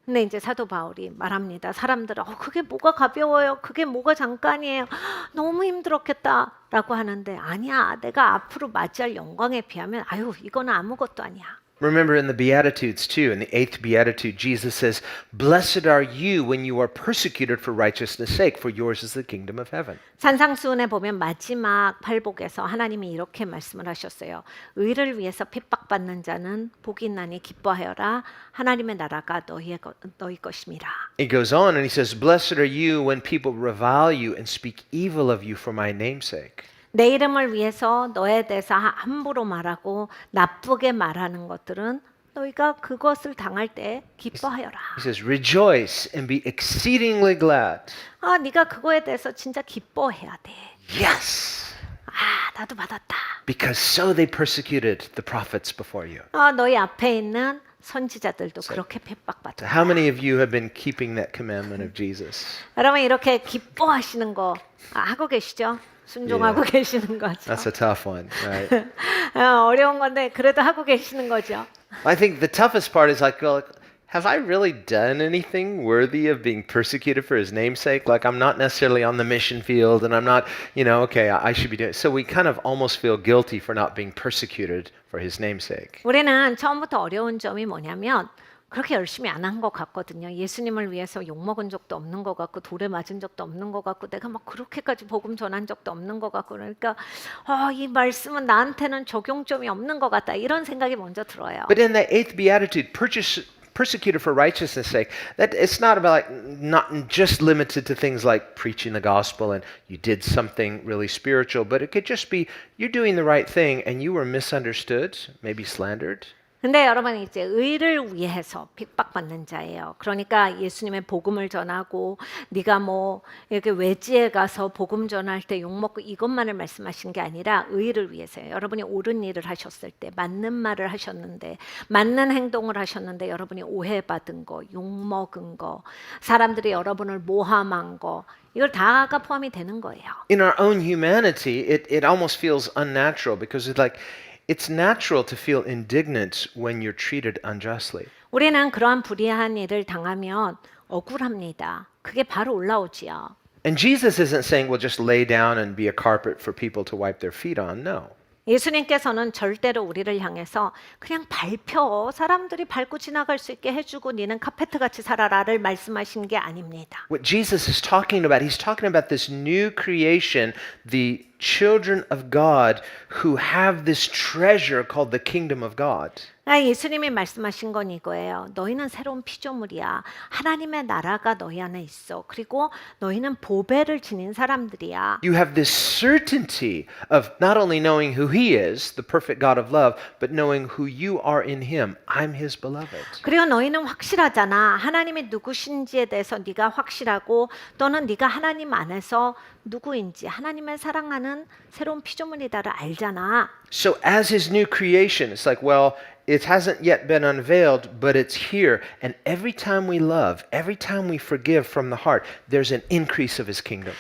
근데 이제 사도 바울이 말합니다. 사람들은 그게 뭐가 가벼워요? 그게 뭐가 잠깐이에요? 너무 힘들었겠다라고 하는데 아니야. 내가 앞으로 맞이할 영광에 비하면 이거는 아무것도 아니야. Remember in the Beatitudes too, in the 8th Beatitude, Jesus says, blessed are you when you are persecuted for righteousness' sake, for yours is the kingdom of heaven. 산상수훈에 보면 마지막 팔복에서 하나님이 이렇게 말씀을 하셨어요. 의를 위해서 핍박받는 자는 복이 있나니 기뻐하여라. 하나님의 나라가 너희 것임이라. It goes on and he says, blessed are you when people revile you and speak evil of you for my name's sake. 내 이름을 위해서 너에 대해서 함부로 말하고 나쁘게 말하는 것들은 너희가 그것을 당할 때 기뻐하여라. He says, rejoice and be exceedingly glad. 네가 그거에 대해서 진짜 기뻐해야 돼. Yes! 나도 받았다. Because so they persecuted the prophets before you. 너희 앞에 있는 선지자들도 그렇게 핍박받았다. How many of you have been keeping that commandment of Jesus? 여러분 이렇게 기뻐하시는 거 하고 계시죠? 순종하고 계시는 거죠. That's a tough one, right? 어려운 건데 그래도 하고 계시는 거죠. I think the toughest part is like, well, have I really done anything worthy of being persecuted for his name's sake? Like I'm not necessarily on the mission field and I'm not, okay, I should be doing it. So we kind of almost feel guilty for not being persecuted for his name's sake. 우리는 처음부터 어려운 점이 뭐냐면 그렇게 열심히 안 한 것 같거든요. 예수님을 위해서 욕먹은 적도 없는 것 같고 돌에 맞은 적도 없는 것 같고 내가 막 그렇게까지 복음 전한 적도 없는 것 같고 그러니까 이 말씀은 나한테는 적용점이 없는 것 같다 이런 생각이 먼저 들어요. But in that 8th beatitude, persecuted for righteousness' sake, that it's not about not just limited to things like preaching the gospel and you did something really spiritual, but it could just be you're doing the right thing and you were misunderstood, maybe slandered. 근데 여러분 이제 의를 위해서 핍박받는 자예요. 그러니까 예수님의 복음을 전하고 네가 뭐 이렇게 외지에 가서 복음 전할 때 욕먹고 이것만을 말씀하신 게 아니라 의를 위해서요. 여러분이 옳은 일을 하셨을 때 맞는 말을 하셨는데 맞는 행동을 하셨는데 여러분이 오해받은 거, 욕먹은 거, 사람들이 여러분을 모함한 거 이걸 다가 포함이 되는 거예요. In our own humanity, it almost feels unnatural because it's natural to feel indignant when you're treated unjustly. 우리는 그러한 불의한 일을 당하면 억울합니다. 그게 바로 올라오지요. And Jesus isn't saying, well, just lay down and be a carpet for people to wipe their feet on. No. 예수님께서는 절대로 우리를 향해서 그냥 밟혀 사람들이 밟고 지나갈 수 있게 해주고 니는 카페트 같이 살아라를 말씀하신 게 아닙니다. What Jesus is talking about, he's talking about this new creation, the children of God who have this treasure called the kingdom of God. 예수님이 말씀하신 건 이거예요. 너희는 새로운 피조물이야. 하나님의 나라가 너희 안에 있어. 그리고 너희는 보배를 지닌 사람들이야. You have this certainty of not only knowing who he is, the perfect God of love, but knowing who you are in him. I'm his beloved. 그리고 너희는 확실하잖아. 하나님이 누구신지에 대해서 네가 확실하고 또는 네가 하나님 안에서 누구인지 하나님의 사랑하는 새로운 피조물이다를 알잖아. So as his new creation, it's like, well, it hasn't yet been unveiled, but it's here. And every time we love, every time we forgive from the heart, there's an increase of his kingdom.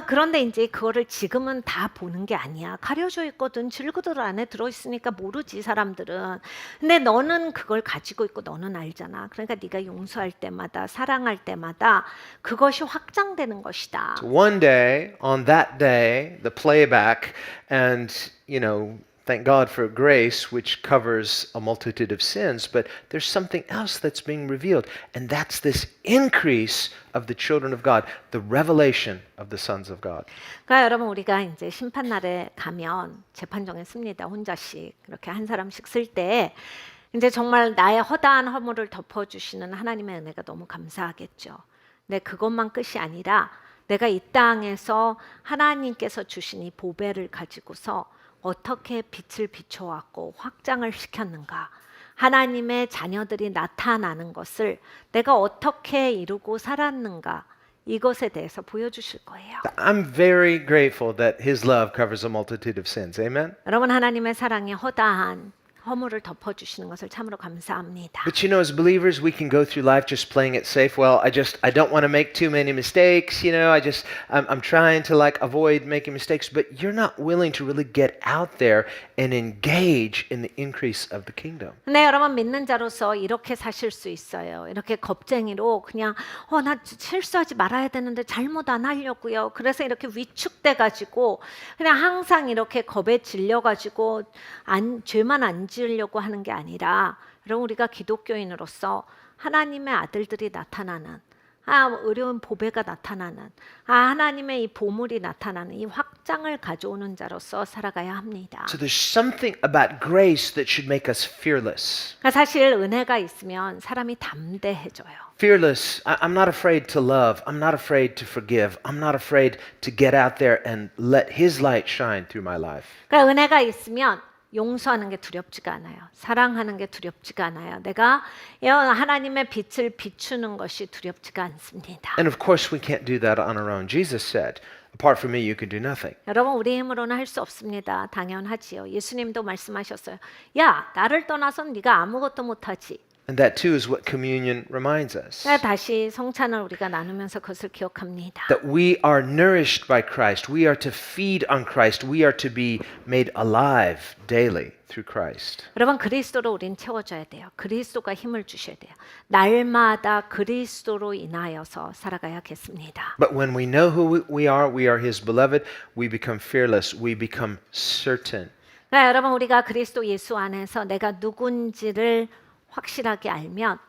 그런데 이제 그거를 지금은 다 보는 게 아니야. 가려져 있거든. 질그들 안에 들어있으니까 모르지 사람들은. 근데 너는 그걸 가지고 있고 너는 알잖아. 그러니까 네가 용서할 때마다 사랑할 때마다 그것이 확장되는 것이다. So one day, on that day, the playback, and, thank God for grace, which covers a multitude of sins, but there's something else that's being revealed, and that's this increase of the children of God, the revelation of the sons of God. 그러니까 여러분 우리가 이제 심판날에 가면 재판정에 씁니다. 혼자씩 이렇게 한 사람씩 쓸 때 이제 정말 나의 허다한 허물을 덮어주시는 하나님의 은혜가 너무 감사하겠죠. 근데 그것만 끝이 아니라 내가 이 땅에서 하나님께서 주신 이 보배를 가지고서 어떻게 빛을 비춰왔고 확장을 시켰는가? 하나님의 자녀들이 나타나는 것을 내가 어떻게 이루고 살았는가? 이것에 대해서 보여주실 거예요. I'm very grateful that his love covers a multitude of sins. Amen? 여러분 하나님의 사랑이 허다한 허물을 덮어주시는 것을 참으로 감사합니다. But as believers, we can go through life just playing it safe. Well, I don't want to make too many mistakes. I'm trying to avoid making mistakes. But you're not willing to really get out there and engage in the increase of the kingdom. 근데 여러분 믿는 자로서 이렇게 사실 수 있어요. 이렇게 겁쟁이로 그냥 나 실수하지 말아야 되는데 잘못 안 하려고요. 그래서 이렇게 위축돼 가지고 그냥 항상 이렇게 겁에 질려 가지고 죄만 안 지으려고 하는 게 아니라 여러분 우리가 기독교인으로서 하나님의 아들들이 나타나는 어려운 보배가 나타나는 하나님의 이 보물이 나타나는 이 확장을 가져오는 자로서 살아가야 합니다. So there's something about grace that should make us fearless. 사실 은혜가 있으면 사람이 담대해져요. Fearless. I'm not afraid to love. I'm not afraid to forgive. I'm not afraid to get out there and let his light shine through my life. 그러니까 은혜가 있으면 용서하는 게 두렵지가 않아요. 사랑하는 게 두렵지가 않아요. 내가 하나님의 빛을 비추는 것이 두렵지가 않습니다. And of course we can't do that on our own. Jesus said, apart from me you can do nothing. 여러분 우리 힘으로는 할 수 없습니다. 당연하지요. 예수님도 말씀하셨어요. 야, 나를 떠나선 네가 아무것도 못하지. And that too is what communion reminds us. 다시 성찬을 우리가 나누면서 그것을 기억합니다. That we are nourished by Christ. We are to feed on Christ. We are to be made alive daily through Christ. 여러분 그리스도로 우린 채워져야 돼요. 그리스도가 힘을 주셔야 돼요. 날마다 그리스도로 인하여서 살아가야겠습니다. But when we know who we are His beloved, we become fearless. We become certain. 그러니까 여러분 우리가 그리스도 예수 안에서 내가 누군지를 확실하게 알면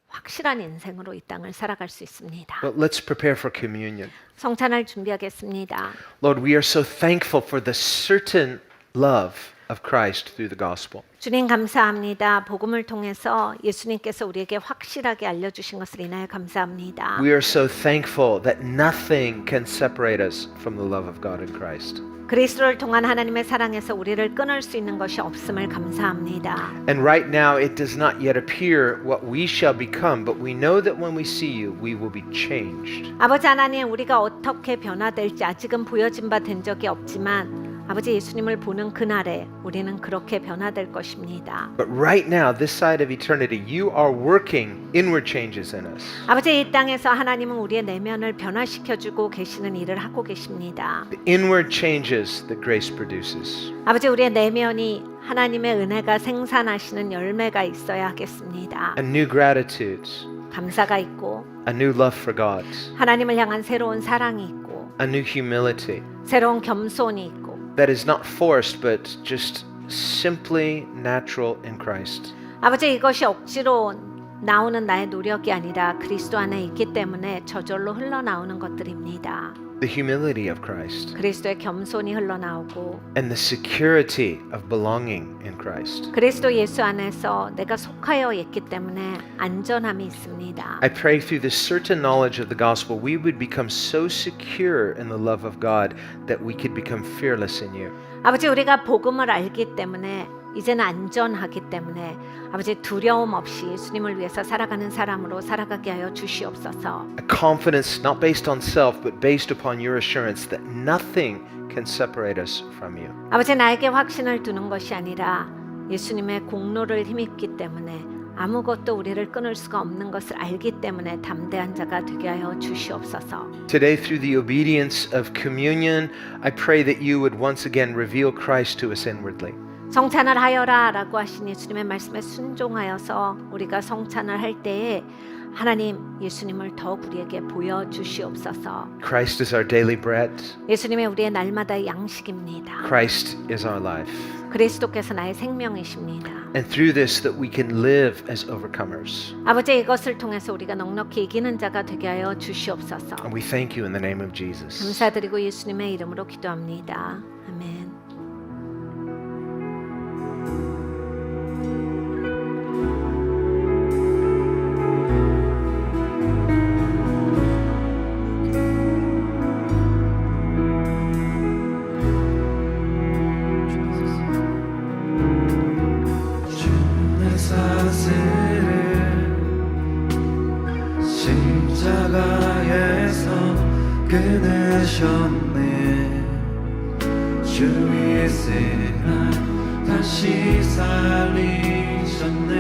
확실한 인생으로 이 땅을 살아갈 수 있습니다. But let's prepare for communion. 성찬을 준비하겠습니다. Lord, we are so thankful for the certain love of Christ through the gospel. 주님 감사합니다. 복음을 통해서 예수님께서 우리에게 확실하게 알려주신 것을 인하여 감사합니다. We are so thankful that nothing can separate us from the love of God in Christ. 그리스도를 통한 하나님의 사랑에서 우리를 끊을 수 있는 것이 없음을 감사합니다. And right now it does not yet appear what we shall become, but we know that when we see you, we will be changed. 아버지 하나님, 우리가 어떻게 변화될지 아직은 보여진 바 된 적이 없지만 아버지 예수님을 보는 그날에 우리는 그렇게 변화될 것입니다. But right now, this side of eternity, you are working inward changes in us. 아버지 이 땅에서 하나님은 우리의 내면을 변화시켜주고 계시는 일을 하고 계십니다. The inward changes that grace produces. 아버지 우리의 내면이 하나님의 은혜가 생산하시는 열매가 있어야 하겠습니다. A new gratitude, 감사가 있고 a new love for God, 하나님을 향한 새로운 사랑이 있고 a new humility 새로운 겸손이 있고 that is not forced but just simply natural in Christ. 아버지 이것이 억지로 나오는 나의 노력이 아니라 그리스도 안에 있기 때문에 저절로 흘러나오는 것들입니다. The humility of Christ 그리스도의 겸손이 흘러나오고 and the security of belonging in Christ. 그리스도 예수 안에서 내가 속하여 있기 때문에 안전함이 있습니다. I pray through this certain knowledge of the gospel, we would become so secure in the love of God that we could become fearless in you. 아버지 우리가 복음을 알기 때문에 이제는 안전하기 때문에 아버지 두려움 없이 예수님을 위해서 살아가는 사람으로 살아가게 하여 주시옵소서. A confidence not based on self, but based upon your assurance that nothing can separate us from you. 아버지 나에게 확신을 두는 것이 아니라 예수님의 공로를 힘입기 때문에 아무것도 우리를 끊을 수가 없는 것을 알기 때문에 담대한 자가 되게 하여 주시옵소서. Today, through the obedience of communion, I pray that you would once again reveal Christ to us inwardly. 성찬을 하여라 라고 하신 예수님의 말씀에 순종하여서 우리가 성찬을 할 때에 하나님 예수님을 더욱 우리에게 보여주시옵소서. Christ is our daily bread. 예수님의 우리의 날마다의 양식입니다. Christ is our life. 그리스도께서 나의 생명이십니다. And through this that we can live as overcomers. 아버지 이것을 통해서 우리가 넉넉히 이기는 자가 되게 하여 주시옵소서. And we thank you in the name of Jesus. 감사드리고 예수님의 이름으로 기도합니다. 아멘. 십자가에서 끊으셨네. 주 있으나 다시 살리셨네.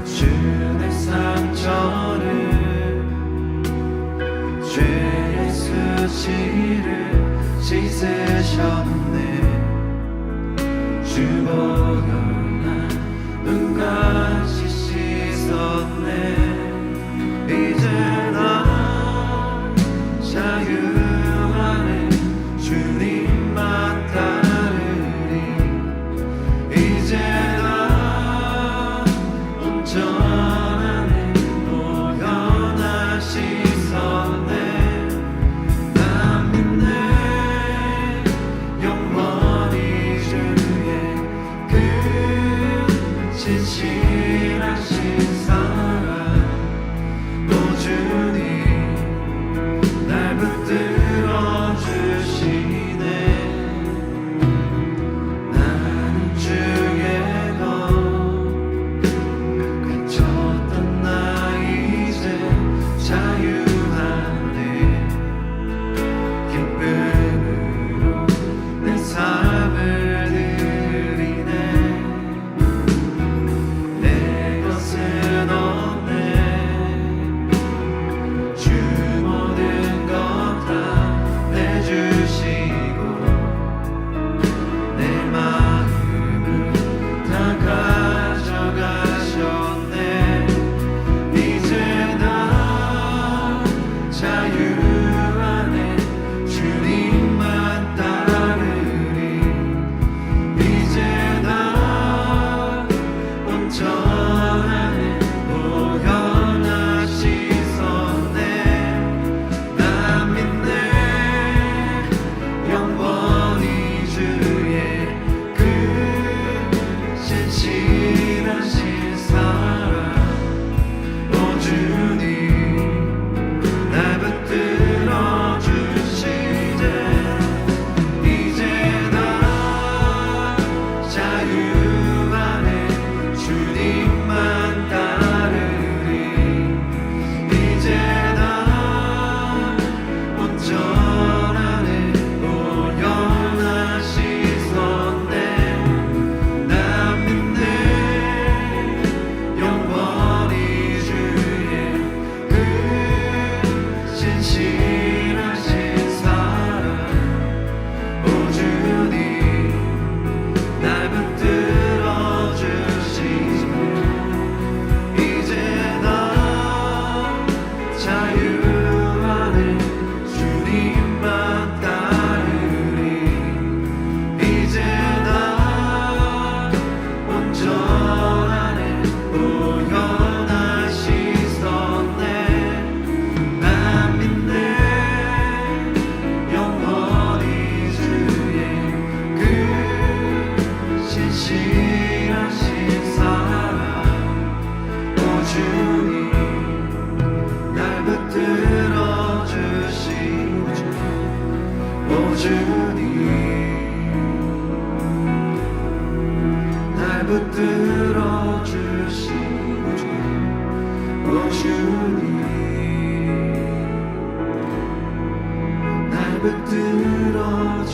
주의 상처를 죄의 수치를 씻으셨네. 주 보혈 눈같이 씻었네. 이제 나 자유 안에 주님만 따르리. 이제 나 온전 안에 보혈 씻었네. 나 믿네 영원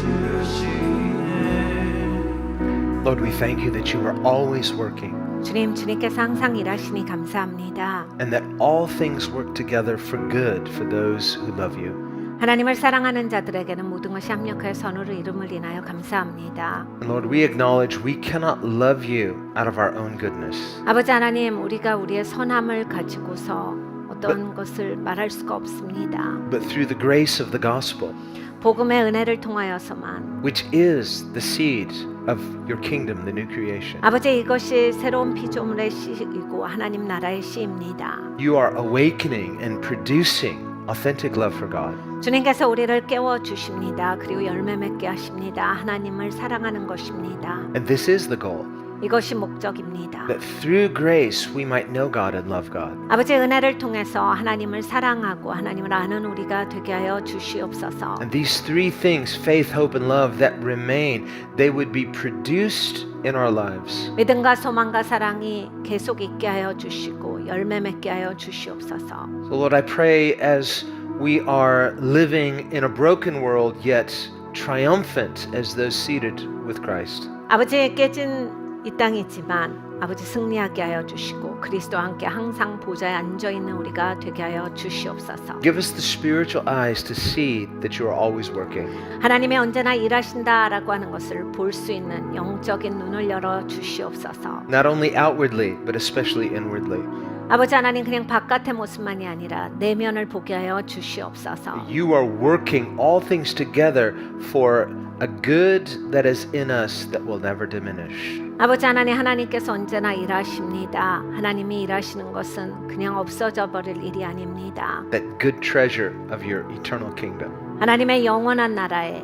주시네. Lord, we thank you that you are always working 주님께서 항상 일하시니 감사합니다. and that all things work together for good for those who love you. 하나님을 사랑하는 자들에게는 모든 것이 합력하여 선으로 이름을 인하여 감사합니다. And Lord, we acknowledge we cannot love you out of our own goodness. 아버지 하나님, 우리가 우리의 선함을 가지고서 어떤 것을 말할 수가 없습니다. But through the grace of the gospel, 복음의 은혜를 통하여서만 which is the seed of your kingdom, the new creation, 아버지, 이것이 새로운 피조물의 씨이고 하나님 나라의 씨입니다. you are awakening and producing authentic love for God. 주님께서 우리를 깨워 주십니다. 그리고 열매 맺게 하십니다. 하나님을 사랑하는 것입니다. And this is the goal, 이것이 목적입니다. that through grace we might know God and love God. 아버지, 은혜를 통해서 하나님을 사랑하고 하나님을 아는 우리가 되게 하여 주시옵소서. And these three things, faith, hope, and love, that remain, they would be produced in our lives. 믿음과 소망과 사랑이 계속 있게 하여 주시고 열매 맺게 하여 주시옵소서. So Lord, I pray as we are living in a broken world yet triumphant as those seated with Christ. 아버지, 깨진 이 땅이지만 아버지 승리하게 하여 주시고 그리스도와 함께 항상 보좌에 앉아 있는 우리가 되게 하여 주시옵소서. Give us the spiritual eyes to see that you are always working. 하나님이 언제나 일하신다라고 하는 것을 볼 수 있는 영적인 눈을 열어 주시옵소서. Not only outwardly, but especially inwardly. 아버지 하나님, 그냥 바깥의 모습만이 아니라 내면을 보게 하여 주시옵소서. You are working all things together for a good that is in us that will never diminish. 아버지 하나님, 하나님께서 언제나 일하십니다. 하나님이 일하시는 것은 그냥 없어져 버릴 일이 아닙니다. That good treasure of your eternal kingdom. 하나님의 영원한 나라에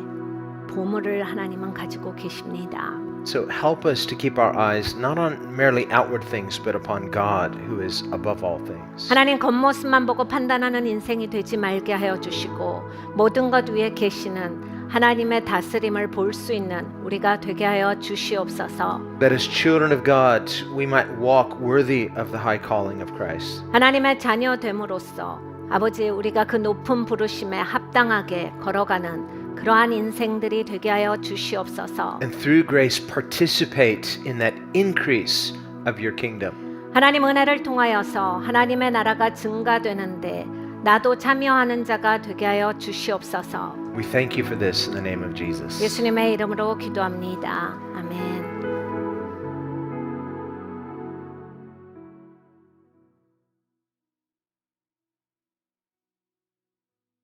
보물을 하나님은 가지고 계십니다. So help us to keep our eyes not on merely outward things, but upon God, who is above all things. 하나님, 겉모습만 보고 판단하는 인생이 되지 말게 하여 주시고 모든 것 위에 계시는 하나님의 다스림을 볼 수 있는 우리가 되게 하여 주시옵소서. That as children of God, we might walk worthy of the high calling of Christ. 하나님의 자녀 됨으로써 아버지, 우리가 그 높은 부르심에 합당하게 걸어가는 그러한 인생들이 되게 하여 주시옵소서. And through grace, participate in that increase of your kingdom. 하나님, 은혜를 통하여서 하나님의 나라가 증가되는데 나도 참여하는 자가 되게 하여 주시옵소서. We thank you for this in the name of Jesus. 예수님의 이름으로 기도합니다. 아멘.